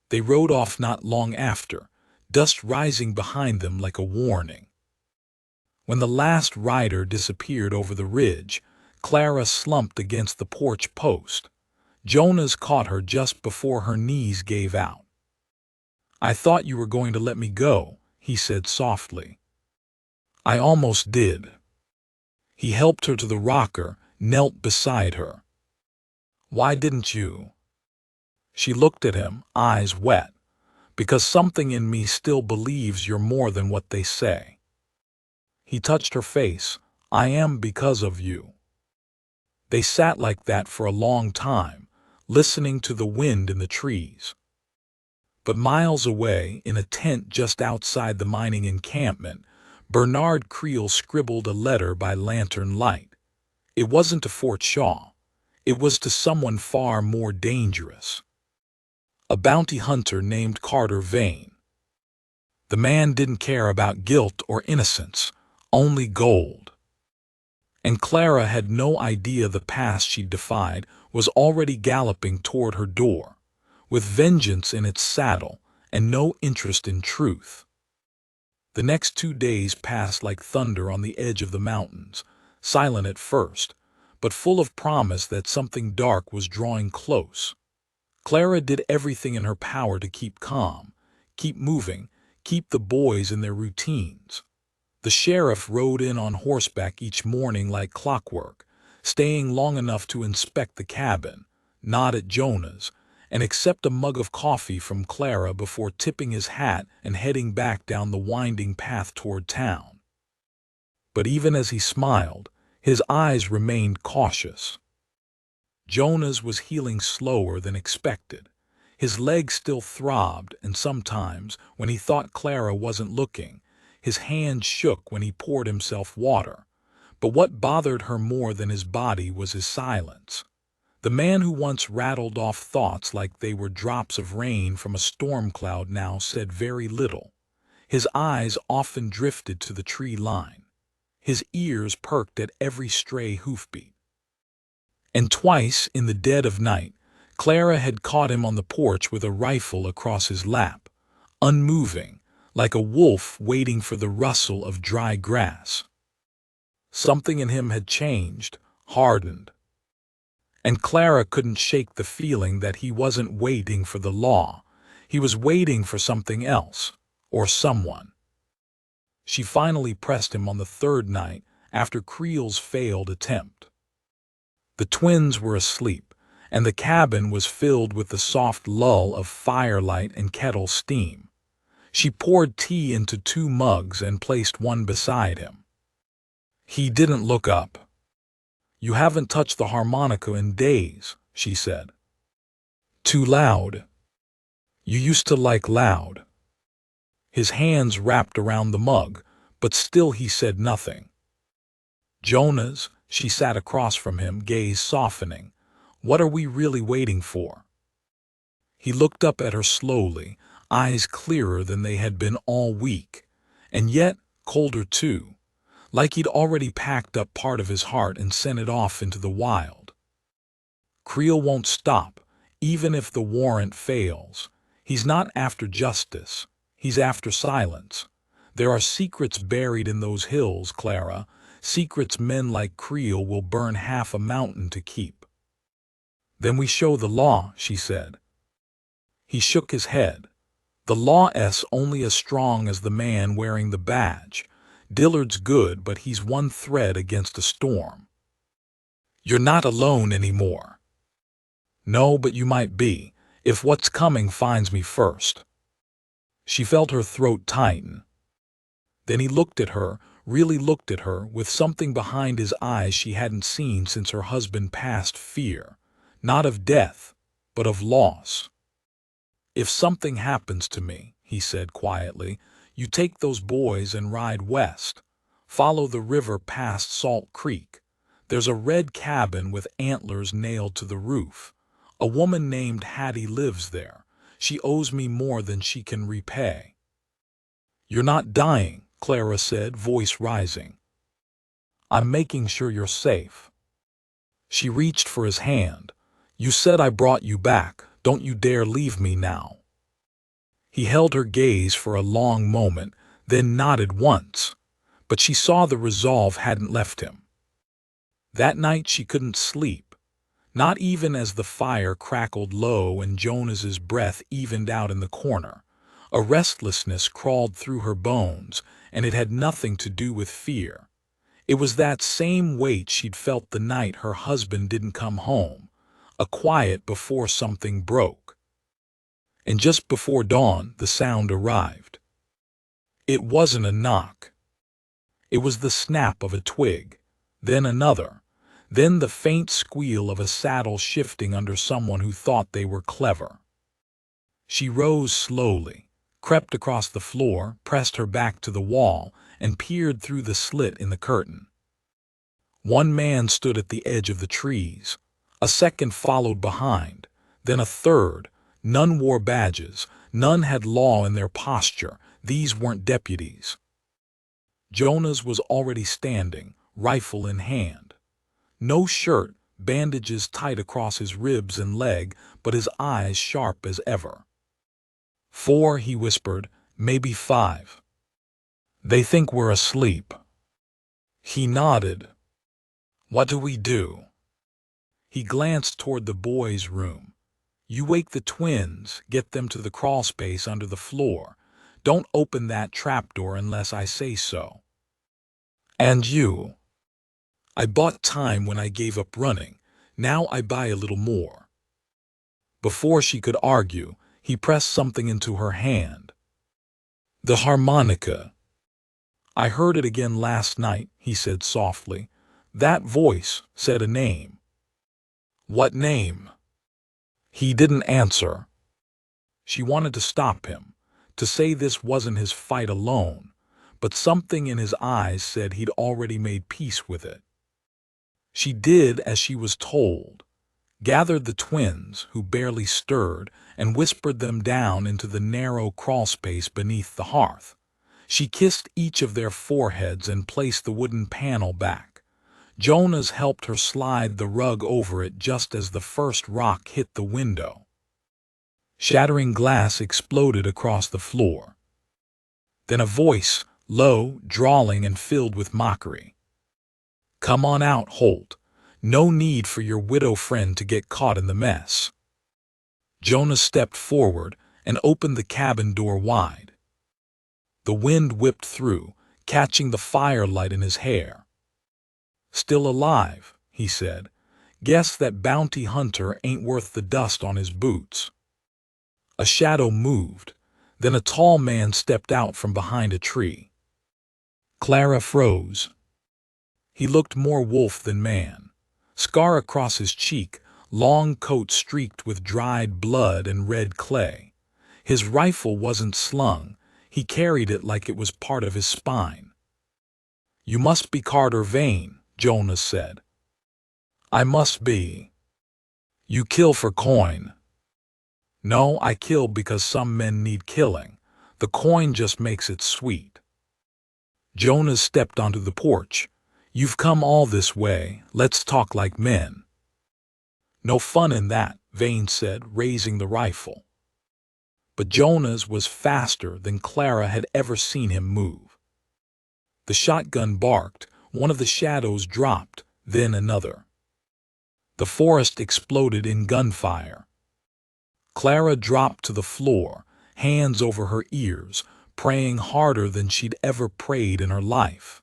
They rode off not long after, dust rising behind them like a warning. When the last rider disappeared over the ridge, Clara slumped against the porch post. Jonas caught her just before her knees gave out. I thought you were going to let me go, he said softly. I almost did. He helped her to the rocker, knelt beside her. Why didn't you? She looked at him, eyes wet. Because something in me still believes you're more than what they say. He touched her face. I am because of you. They sat like that for a long time, listening to the wind in the trees. But miles away, in a tent just outside the mining encampment, Bernard Creel scribbled a letter by lantern light. It wasn't to Fort Shaw. It was to someone far more dangerous. A bounty hunter named Carter Vane. The man didn't care about guilt or innocence, only gold. And Clara had no idea the past she defied was already galloping toward her door, with vengeance in its saddle and no interest in truth. The next 2 days passed like thunder on the edge of the mountains, silent at first, but full of promise that something dark was drawing close. Clara did everything in her power to keep calm, keep moving, keep the boys in their routines. The sheriff rode in on horseback each morning like clockwork, staying long enough to inspect the cabin, nod at Jonas, and accept a mug of coffee from Clara before tipping his hat and heading back down the winding path toward town. But even as he smiled, his eyes remained cautious. Jonas was healing slower than expected. His legs still throbbed, and sometimes, when he thought Clara wasn't looking, his hands shook when he poured himself water. But what bothered her more than his body was his silence. The man who once rattled off thoughts like they were drops of rain from a storm cloud now said very little. His eyes often drifted to the tree line. His ears perked at every stray hoofbeat. And twice, in the dead of night, Clara had caught him on the porch with a rifle across his lap, unmoving, like a wolf waiting for the rustle of dry grass. Something in him had changed, hardened. And Clara couldn't shake the feeling that he wasn't waiting for the law. He was waiting for something else, or someone. She finally pressed him on the third night after Creel's failed attempt. The twins were asleep, and the cabin was filled with the soft lull of firelight and kettle steam. She poured tea into 2 mugs and placed one beside him. He didn't look up. "You haven't touched the harmonica in days," she said. "Too loud. You used to like loud." His hands wrapped around the mug, but still he said nothing. "Jonas," she sat across from him, gaze softening. "What are we really waiting for?" He looked up at her slowly, eyes clearer than they had been all week, and yet colder too, like he'd already packed up part of his heart and sent it off into the wild. "Creel won't stop, even if the warrant fails. He's not after justice. He's after silence. There are secrets buried in those hills, Clara, secrets men like Creel will burn half a mountain to keep." "Then we show the law," she said. He shook his head. "The law's only as strong as the man wearing the badge. Dillard's good, but he's one thread against a storm." "You're not alone anymore." "No, but you might be, if what's coming finds me first." She felt her throat tighten. Then he looked at her, really looked at her, with something behind his eyes she hadn't seen since her husband passed. Fear, not of death, but of loss. "If something happens to me," he said quietly, "you take those boys and ride west. Follow the river past Salt Creek. There's a red cabin with antlers nailed to the roof. A woman named Hattie lives there. She owes me more than she can repay." "You're not dying," Clara said, voice rising. "I'm making sure you're safe." She reached for his hand. "You said I brought you back. Don't you dare leave me now." He held her gaze for a long moment, then nodded once, but she saw the resolve hadn't left him. That night she couldn't sleep, not even as the fire crackled low and Jonas's breath evened out in the corner. A restlessness crawled through her bones, and it had nothing to do with fear. It was that same weight she'd felt the night her husband didn't come home, a quiet before something broke. And just before dawn, the sound arrived. It wasn't a knock. It was the snap of a twig, then another, then the faint squeal of a saddle shifting under someone who thought they were clever. She rose slowly, crept across the floor, pressed her back to the wall, and peered through the slit in the curtain. One man stood at the edge of the trees. A second followed behind, then a third. None wore badges, none had law in their posture. These weren't deputies. Jonas was already standing, rifle in hand. No shirt, bandages tight across his ribs and leg, but his eyes sharp as ever. "4," he whispered, "maybe 5. They think we're asleep." He nodded. "What do we do?" He glanced toward the boys' room. "You wake the twins, get them to the crawlspace under the floor. Don't open that trapdoor unless I say so." "And you?" "I bought time when I gave up running. Now I buy a little more." Before she could argue, he pressed something into her hand. "The harmonica." "I heard it again last night," he said softly. "That voice said a name." "What name?" He didn't answer. She wanted to stop him, to say this wasn't his fight alone, but something in his eyes said he'd already made peace with it. She did as she was told, gathered the twins, who barely stirred, and whispered them down into the narrow crawlspace beneath the hearth. She kissed each of their foreheads and placed the wooden panel back. Jonas helped her slide the rug over it just as the first rock hit the window. Shattering glass exploded across the floor. Then a voice, low, drawling, and filled with mockery. "Come on out, Holt. No need for your widow friend to get caught in the mess." Jonas stepped forward and opened the cabin door wide. The wind whipped through, catching the firelight in his hair. "Still alive," he said. "Guess that bounty hunter ain't worth the dust on his boots." A shadow moved, Then a tall man stepped out from behind a tree. Clara froze. He looked more wolf than man. Scar across his cheek, long coat streaked with dried blood and red clay. His rifle wasn't slung. He carried it like it was part of his spine. "You must be Carter Vane," Jonas said. "I must be." "You kill for coin." "No, I kill because some men need killing. The coin just makes it sweet." Jonas stepped onto the porch. "You've come all this way. Let's talk like men." "No fun in that," Vane said, raising the rifle. But Jonas was faster than Clara had ever seen him move. The shotgun barked, one of the shadows dropped, then another. The forest exploded in gunfire. Clara dropped to the floor, hands over her ears, praying harder than she'd ever prayed in her life.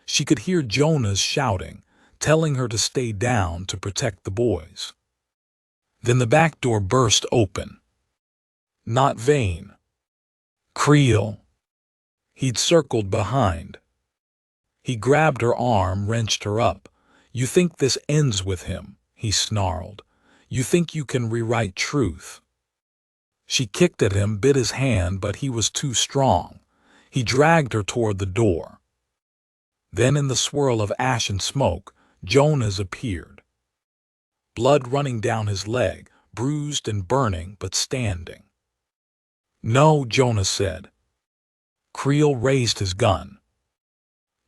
She could hear Jonas shouting, telling her to stay down to protect the boys. Then the back door burst open. Not Vane. Creel. He'd circled behind. He grabbed her arm, wrenched her up. "You think this ends with him?" he snarled. "You think you can rewrite truth?" She kicked at him, bit his hand, but he was too strong. He dragged her toward the door. Then in the swirl of ash and smoke, Jonas appeared. Blood running down his leg, bruised and burning, but standing. "No," Jonas said. Creel raised his gun.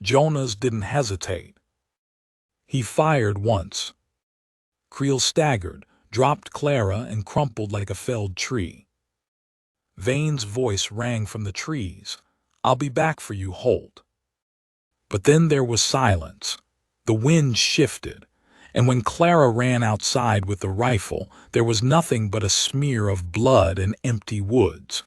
Jonas didn't hesitate. He fired once. Creel staggered, dropped Clara, and crumpled like a felled tree. Vane's voice rang from the trees. "I'll be back for you, Holt." But then there was silence. The wind shifted, and when Clara ran outside with the rifle, there was nothing but a smear of blood and empty woods.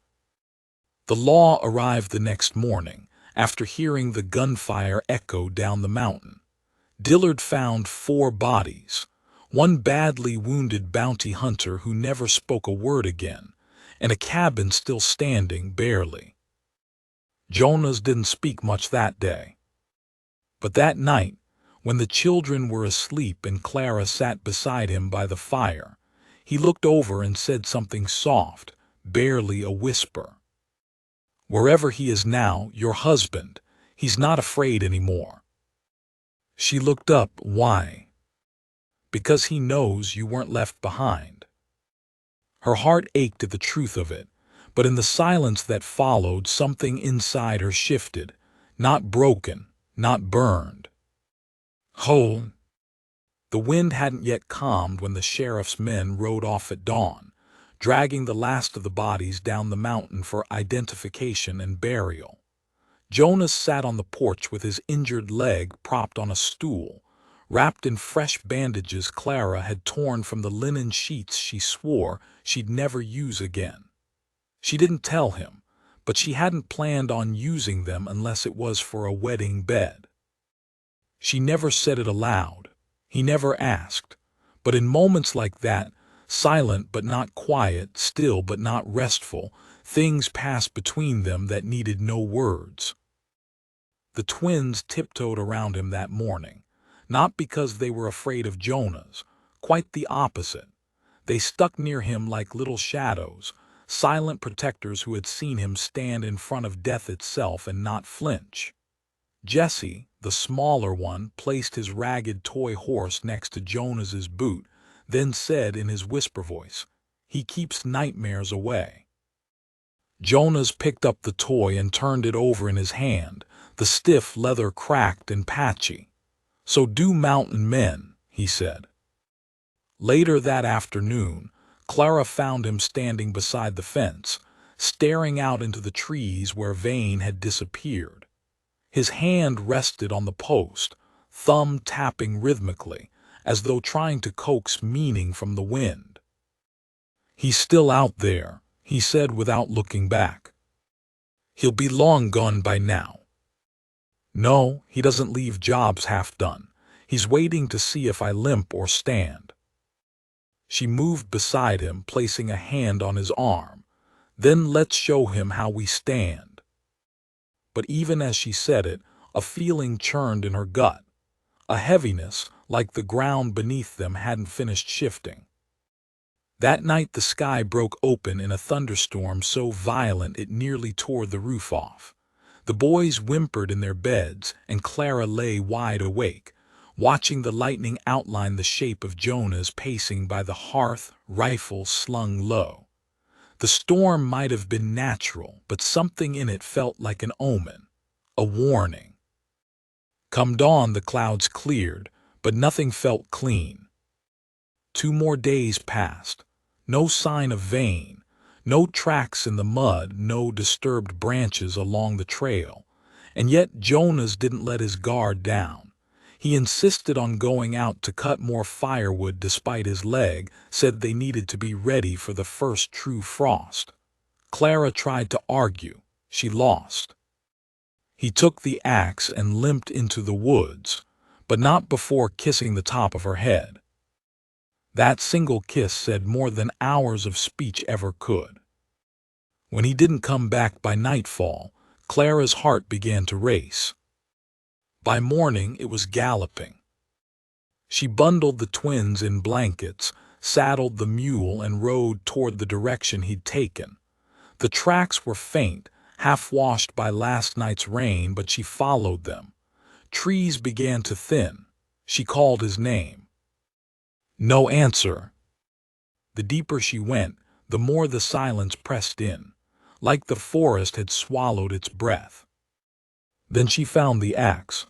The law arrived the next morning, after hearing the gunfire echo down the mountain. Dillard found 4 bodies, one badly wounded bounty hunter who never spoke a word again, and a cabin still standing barely. Jonas didn't speak much that day. But that night, when the children were asleep and Clara sat beside him by the fire, he looked over and said something soft, barely a whisper. "Wherever he is now, your husband, he's not afraid anymore." She looked up. "Why?" "Because he knows you weren't left behind." Her heart ached at the truth of it, but in the silence that followed, something inside her shifted, not broken, not burned. Whole. The wind hadn't yet calmed when the sheriff's men rode off at dawn, dragging the last of the bodies down the mountain for identification and burial. Jonas sat on the porch with his injured leg propped on a stool, wrapped in fresh bandages Clara had torn from the linen sheets she swore she'd never use again. She didn't tell him, but she hadn't planned on using them unless it was for a wedding bed. She never said it aloud. He never asked. But in moments like that, silent but not quiet, still but not restful, things passed between them that needed no words. The twins tiptoed around him that morning, not because they were afraid of Jonas, quite the opposite. They stuck near him like little shadows, silent protectors who had seen him stand in front of death itself and not flinch. Jesse, the smaller one, placed his ragged toy horse next to Jonas's boot, then said in his whisper voice, "He keeps nightmares away." Jonas picked up the toy and turned it over in his hand, the stiff leather cracked and patchy. "So do mountain men," he said. Later that afternoon, Clara found him standing beside the fence, staring out into the trees where Vane had disappeared. His hand rested on the post, thumb tapping rhythmically, as though trying to coax meaning from the wind. "He's still out there," he said without looking back. "He'll be long gone by now." "No, he doesn't leave jobs half done. He's waiting to see if I limp or stand." She moved beside him, placing a hand on his arm. Then let's show him how we stand. But even as she said it, a feeling churned in her gut, a heaviness like the ground beneath them hadn't finished shifting. That night the sky broke open in a thunderstorm so violent it nearly tore the roof off. The boys whimpered in their beds, and Clara lay wide awake, watching the lightning outline the shape of Jonas pacing by the hearth, rifle slung low. The storm might have been natural, but something in it felt like an omen, a warning. Come dawn the clouds cleared, but nothing felt clean. 2 more days passed. No sign of Vane, no tracks in the mud, no disturbed branches along the trail. And yet Jonas didn't let his guard down. He insisted on going out to cut more firewood despite his leg, said they needed to be ready for the first true frost. Clara tried to argue. She lost. He took the axe and limped into the woods, but not before kissing the top of her head. That single kiss said more than hours of speech ever could. When he didn't come back by nightfall, Clara's heart began to race. By morning it was galloping. She bundled the twins in blankets, saddled the mule, and rode toward the direction he'd taken. The tracks were faint, half-washed by last night's rain, but she followed them. Trees began to thin. She called his name. No answer. The deeper she went, the more the silence pressed in, like the forest had swallowed its breath. Then she found the axe,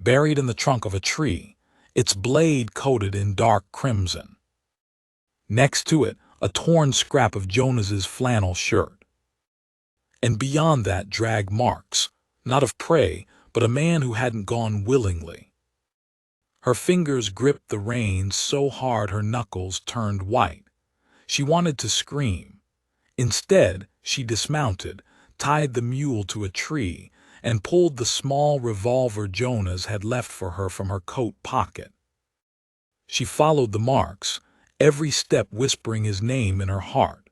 buried in the trunk of a tree, its blade coated in dark crimson. Next to it, a torn scrap of Jonas's flannel shirt. And beyond that, drag marks, not of prey, but a man who hadn't gone willingly. Her fingers gripped the reins so hard her knuckles turned white. She wanted to scream. Instead, she dismounted, tied the mule to a tree, and pulled the small revolver Jonas had left for her from her coat pocket. She followed the marks, every step whispering his name in her heart.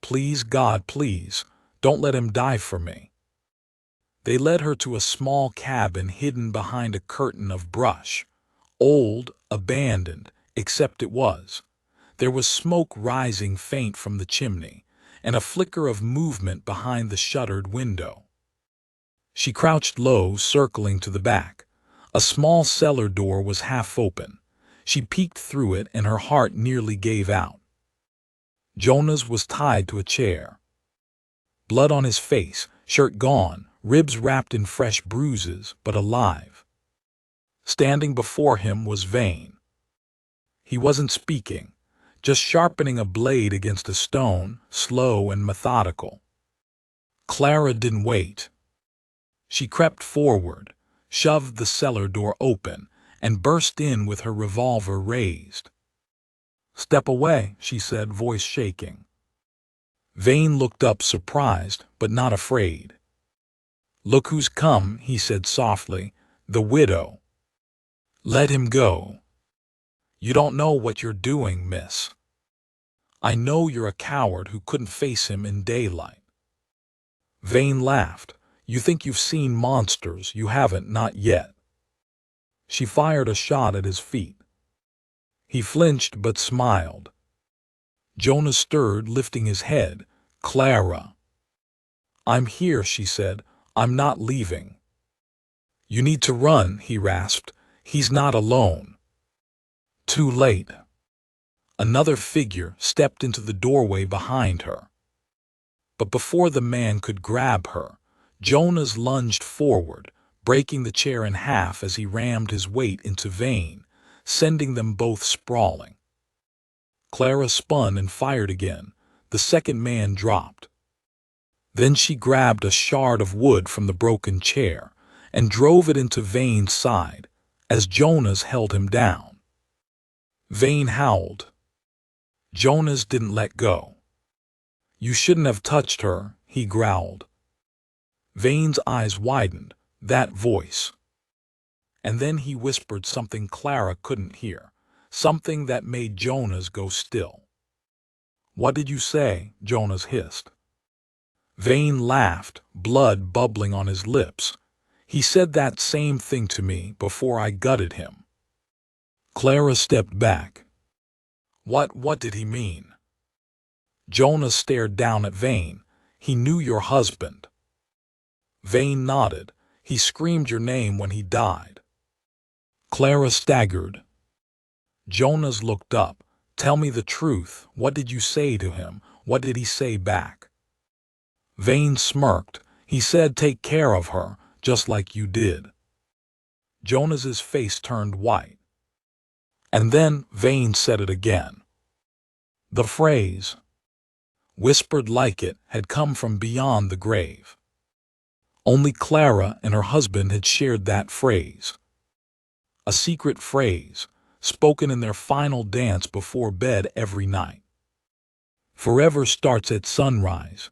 Please, God, please, don't let him die for me. They led her to a small cabin hidden behind a curtain of brush. Old, abandoned, except it was. There was smoke rising faint from the chimney, and a flicker of movement behind the shuttered window. She crouched low, circling to the back. A small cellar door was half open. She peeked through it, and her heart nearly gave out. Jonas was tied to a chair. Blood on his face, shirt gone, ribs wrapped in fresh bruises, but alive. Standing before him was Vane. He wasn't speaking, just sharpening a blade against a stone, slow and methodical. Clara didn't wait. She crept forward, shoved the cellar door open, and burst in with her revolver raised. "Step away," she said, voice shaking. Vane looked up, surprised, but not afraid. "Look who's come," he said softly, "the widow." "Let him go." "You don't know what you're doing, miss. I know you're a coward who couldn't face him in daylight." Vane laughed. "You think you've seen monsters. You haven't, not yet." She fired a shot at his feet. He flinched but smiled. Jonas stirred, lifting his head. "Clara." "I'm here," she said. "I'm not leaving." "You need to run," he rasped. "He's not alone." Too late. Another figure stepped into the doorway behind her. But before the man could grab her, Jonas lunged forward, breaking the chair in half as he rammed his weight into Vane, sending them both sprawling. Clara spun and fired again. The second man dropped. Then she grabbed a shard of wood from the broken chair and drove it into Vane's side as Jonas held him down. Vane howled. Jonas didn't let go. "You shouldn't have touched her," he growled. Vane's eyes widened. That voice. And then he whispered something Clara couldn't hear, something that made Jonas go still. What did you say? Jonas hissed. Vane laughed, blood bubbling on his lips. He said that same thing to me before I gutted him. Clara stepped back. What did he mean? Jonas stared down at Vane. He knew your husband. Vane nodded. He screamed your name when he died. Clara staggered. Jonas looked up. Tell me the truth. What did you say to him? What did he say back? Vane smirked. He said take care of her, just like you did. Jonas's face turned white. And then Vane said it again. The phrase, whispered like it, had come from beyond the grave. Only Clara and her husband had shared that phrase. A secret phrase, spoken in their final dance before bed every night. Forever starts at sunrise.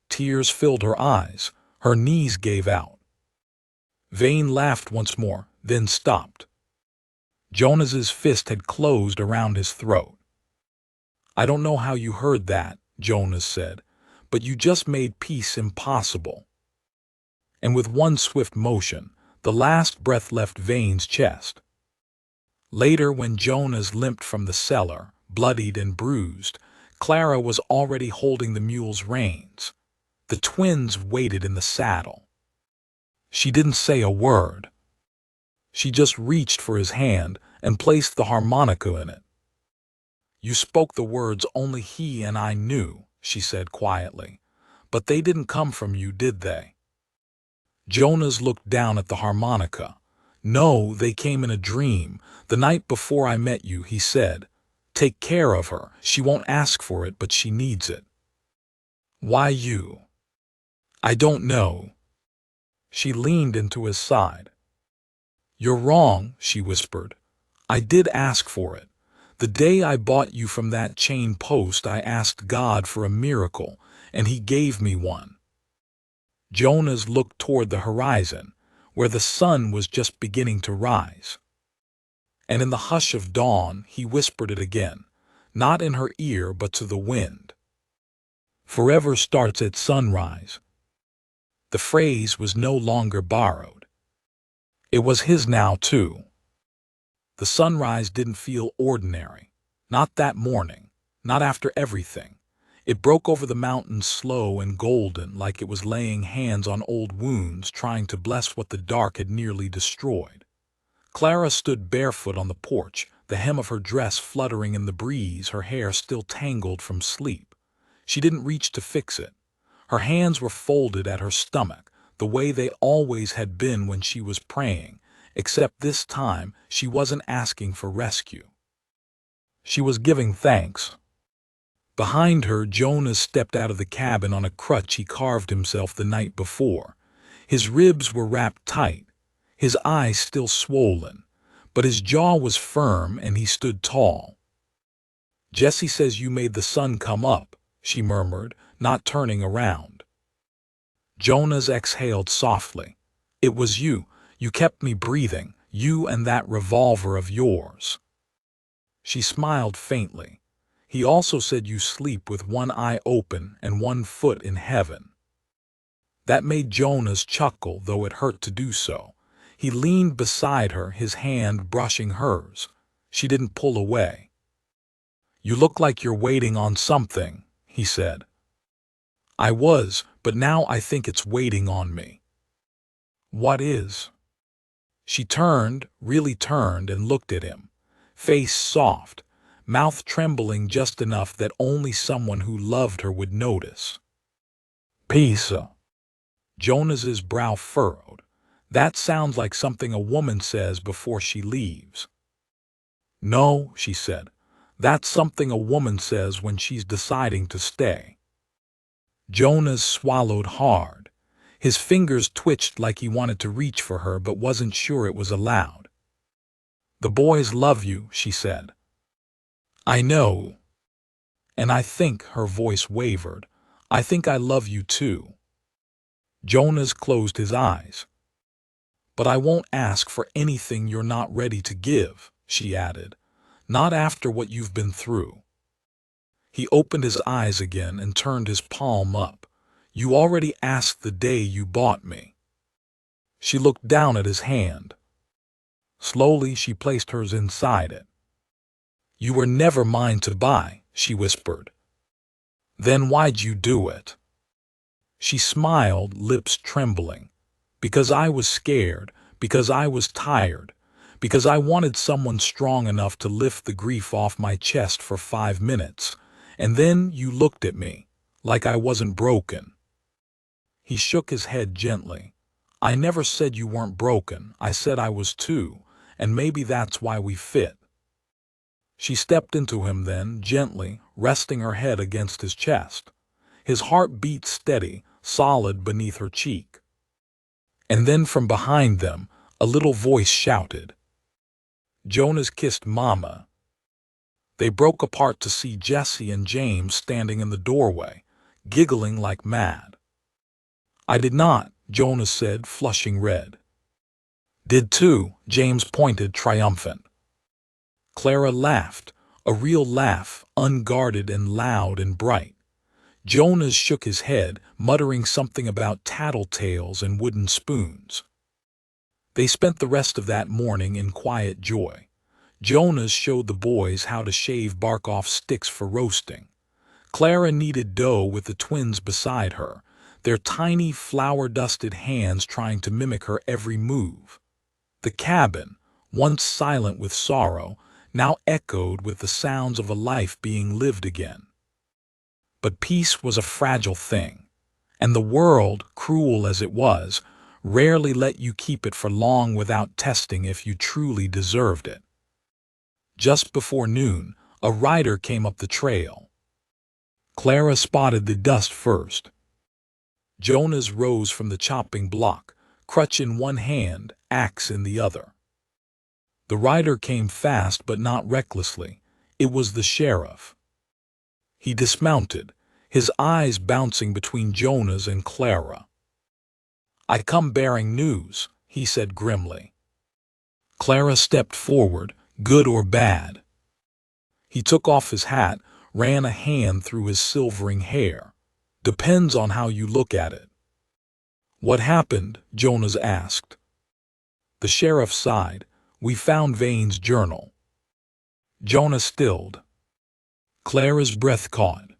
Tears filled her eyes. Her knees gave out. Vane laughed once more, then stopped. Jonas's fist had closed around his throat. I don't know how you heard that, Jonas said, but you just made peace impossible. And with one swift motion, the last breath left Vane's chest. Later, when Jonas limped from the cellar, bloodied and bruised, Clara was already holding the mule's reins. The twins waited in the saddle. She didn't say a word. She just reached for his hand and placed the harmonica in it. You spoke the words only he and I knew, she said quietly. But they didn't come from you, did they? Jonas looked down at the harmonica. No, they came in a dream. The night before I met you, he said. Take care of her. She won't ask for it, but she needs it. Why you? I don't know. She leaned into his side. You're wrong, she whispered. I did ask for it. The day I bought you from that chain post, I asked God for a miracle, and he gave me one. Jonas looked toward the horizon, where the sun was just beginning to rise. And in the hush of dawn, he whispered it again, not in her ear but to the wind. Forever starts at sunrise. The phrase was no longer borrowed. It was his now, too. The sunrise didn't feel ordinary. Not that morning. Not after everything. It broke over the mountains slow and golden, like it was laying hands on old wounds, trying to bless what the dark had nearly destroyed. Clara stood barefoot on the porch, the hem of her dress fluttering in the breeze, her hair still tangled from sleep. She didn't reach to fix it. Her hands were folded at her stomach, the way they always had been when she was praying, except this time she wasn't asking for rescue. She was giving thanks. Behind her, Jonas stepped out of the cabin on a crutch he carved himself the night before. His ribs were wrapped tight, his eyes still swollen, but his jaw was firm and he stood tall. Jessie says you made the sun come up, she murmured, not turning around. Jonas exhaled softly. It was you. You kept me breathing, you and that revolver of yours. She smiled faintly. He also said you sleep with one eye open and one foot in heaven. That made Jonas chuckle, though it hurt to do so. He leaned beside her, his hand brushing hers. She didn't pull away. You look like you're waiting on something, he said. I was, but now I think it's waiting on me. What is? She turned, really turned, and looked at him. Face soft, mouth trembling just enough that only someone who loved her would notice. Pizza. Jonas's brow furrowed. That sounds like something a woman says before she leaves. No, she said. That's something a woman says when she's deciding to stay. Jonas swallowed hard. His fingers twitched like he wanted to reach for her but wasn't sure it was allowed. The boys love you, she said. I know. And I think, her voice wavered, I think I love you too. Jonas closed his eyes. But I won't ask for anything you're not ready to give, she added. Not after what you've been through. He opened his eyes again and turned his palm up. You already asked the day you bought me. She looked down at his hand. Slowly, she placed hers inside it. You were never mine to buy, she whispered. Then why'd you do it? She smiled, lips trembling. Because I was scared, because I was tired, because I wanted someone strong enough to lift the grief off my chest for 5 minutes. And then you looked at me, like I wasn't broken. He shook his head gently. I never said you weren't broken, I said I was too, and maybe that's why we fit. She stepped into him then, gently, resting her head against his chest. His heart beat steady, solid beneath her cheek. And then from behind them, a little voice shouted. Jonas kissed Mama. They broke apart to see Jesse and James standing in the doorway, giggling like mad. I did not, Jonas said, flushing red. Did too, James pointed, triumphant. Clara laughed, a real laugh, unguarded and loud and bright. Jonas shook his head, muttering something about tattletales and wooden spoons. They spent the rest of that morning in quiet joy. Jonas showed the boys how to shave bark off sticks for roasting. Clara kneaded dough with the twins beside her, their tiny flour-dusted hands trying to mimic her every move. The cabin, once silent with sorrow, now echoed with the sounds of a life being lived again. But peace was a fragile thing, and the world, cruel as it was, rarely let you keep it for long without testing if you truly deserved it. Just before noon, a rider came up the trail. Clara spotted the dust first. Jonas rose from the chopping block, crutch in one hand, axe in the other. The rider came fast but not recklessly. It was the sheriff. He dismounted, his eyes bouncing between Jonas and Clara. I come bearing news, he said grimly. Clara stepped forward, good or bad. He took off his hat, ran a hand through his silvering hair. Depends on how you look at it. What happened? Jonas asked. The sheriff sighed. We found Vane's journal. Jonas stilled. Clara's breath caught.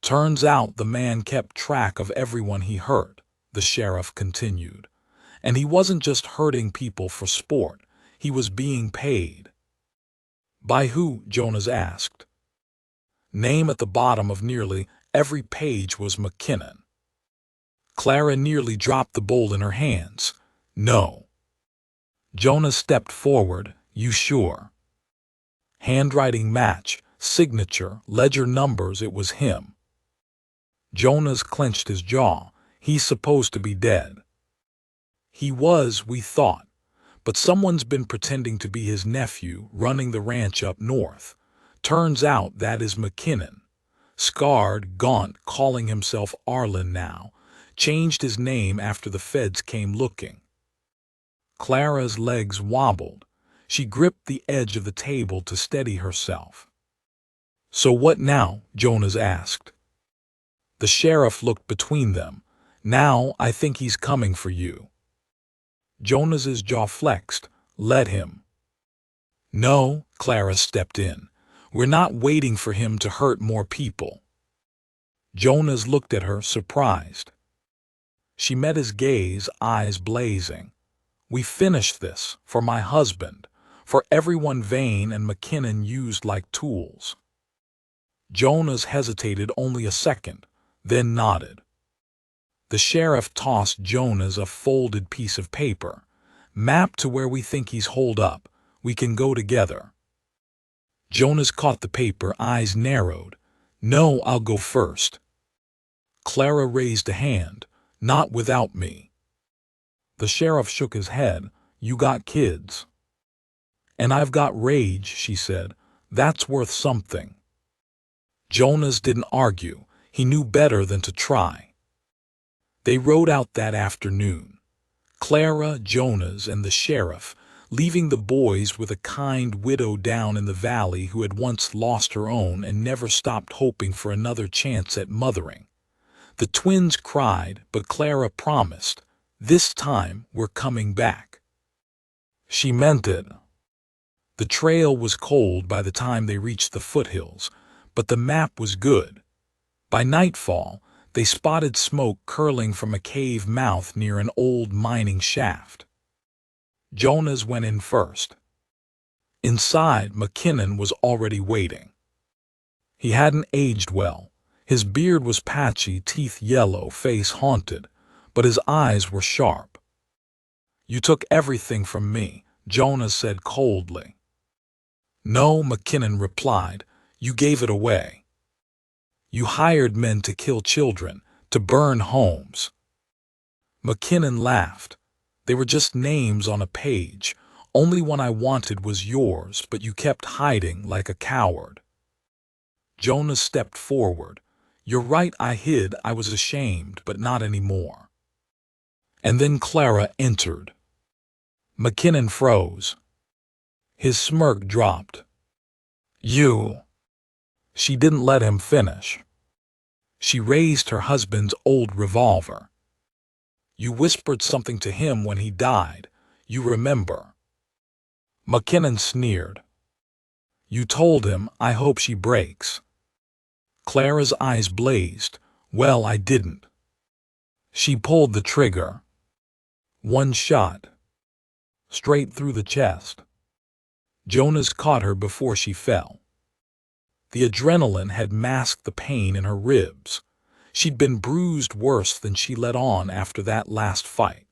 Turns out the man kept track of everyone he hurt, the sheriff continued. And he wasn't just hurting people for sport, he was being paid. By who? Jonas asked. Name at the bottom of nearly every page was McKinnon. Clara nearly dropped the bowl in her hands. No. Jonas stepped forward. You sure? Handwriting match, signature, ledger numbers, it was him. Jonas clenched his jaw. He's supposed to be dead. He was, we thought, but someone's been pretending to be his nephew, running the ranch up north. Turns out that is McKinnon. Scarred, gaunt, calling himself Arlen now. Changed his name after the feds came looking. Clara's legs wobbled. She gripped the edge of the table to steady herself. So what now? Jonas asked. The sheriff looked between them. Now I think he's coming for you. Jonas's jaw flexed. Let him. No, Clara stepped in. We're not waiting for him to hurt more people. Jonas looked at her, surprised. She met his gaze, eyes blazing. We finished this, for my husband, for everyone Vane and McKinnon used like tools. Jonas hesitated only a second, then nodded. The sheriff tossed Jonas a folded piece of paper. Map to where we think he's holed up. We can go together. Jonas caught the paper, eyes narrowed. No, I'll go first. Clara raised a hand. Not without me. The sheriff shook his head. You got kids. And I've got rage, she said. That's worth something. Jonas didn't argue. He knew better than to try. They rode out that afternoon. Clara, Jonas, and the sheriff, leaving the boys with a kind widow down in the valley who had once lost her own and never stopped hoping for another chance at mothering. The twins cried, but Clara promised, "This time we're coming back." She meant it. The trail was cold by the time they reached the foothills, but the map was good. By nightfall, they spotted smoke curling from a cave mouth near an old mining shaft. Jonas went in first. Inside, McKinnon was already waiting. He hadn't aged well. His beard was patchy, teeth yellow, face haunted, but his eyes were sharp. "You took everything from me," Jonas said coldly. "No," McKinnon replied, "you gave it away. You hired men to kill children, to burn homes." McKinnon laughed. "They were just names on a page. Only one I wanted was yours, but you kept hiding like a coward." Jonas stepped forward. "You're right, I hid. I was ashamed, but not anymore." And then Clara entered. McKinnon froze. His smirk dropped. "You." She didn't let him finish. She raised her husband's old revolver. "You whispered something to him when he died. You remember." McKinnon sneered. "You told him, I hope she breaks." Clara's eyes blazed. "Well, I didn't." She pulled the trigger. One shot. Straight through the chest. Jonas caught her before she fell. The adrenaline had masked the pain in her ribs. She'd been bruised worse than she let on after that last fight.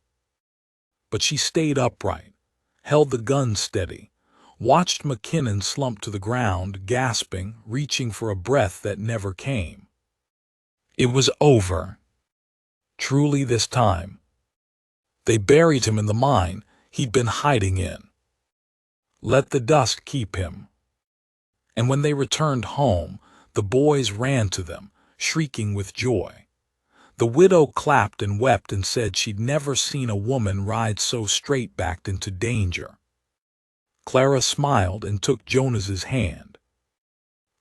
But she stayed upright, held the gun steady, watched McKinnon slump to the ground, gasping, reaching for a breath that never came. It was over. Truly this time. They buried him in the mine he'd been hiding in. Let the dust keep him. And when they returned home, the boys ran to them, shrieking with joy. The widow clapped and wept and said she'd never seen a woman ride so straight-backed into danger. Clara smiled and took Jonas's hand.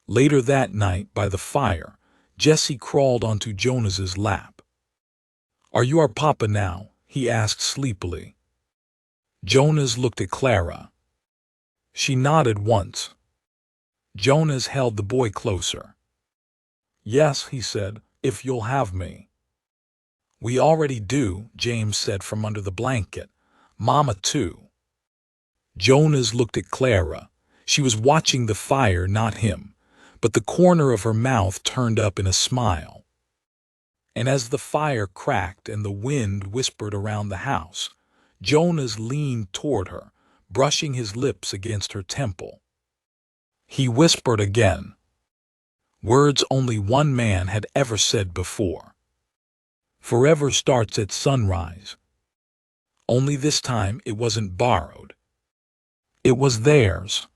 Later that night, by the fire, Jesse crawled onto Jonas's lap. "Are you our papa now?" he asked sleepily. Jonas looked at Clara. She nodded once. Jonas held the boy closer. "Yes," he said, "if you'll have me." "We already do," James said from under the blanket. "Mama, too." Jonas looked at Clara. She was watching the fire, not him, but the corner of her mouth turned up in a smile. And as the fire cracked and the wind whispered around the house, Jonas leaned toward her, brushing his lips against her temple. He whispered again. Words only one man had ever said before. "Forever starts at sunrise." Only this time it wasn't borrowed. It was theirs.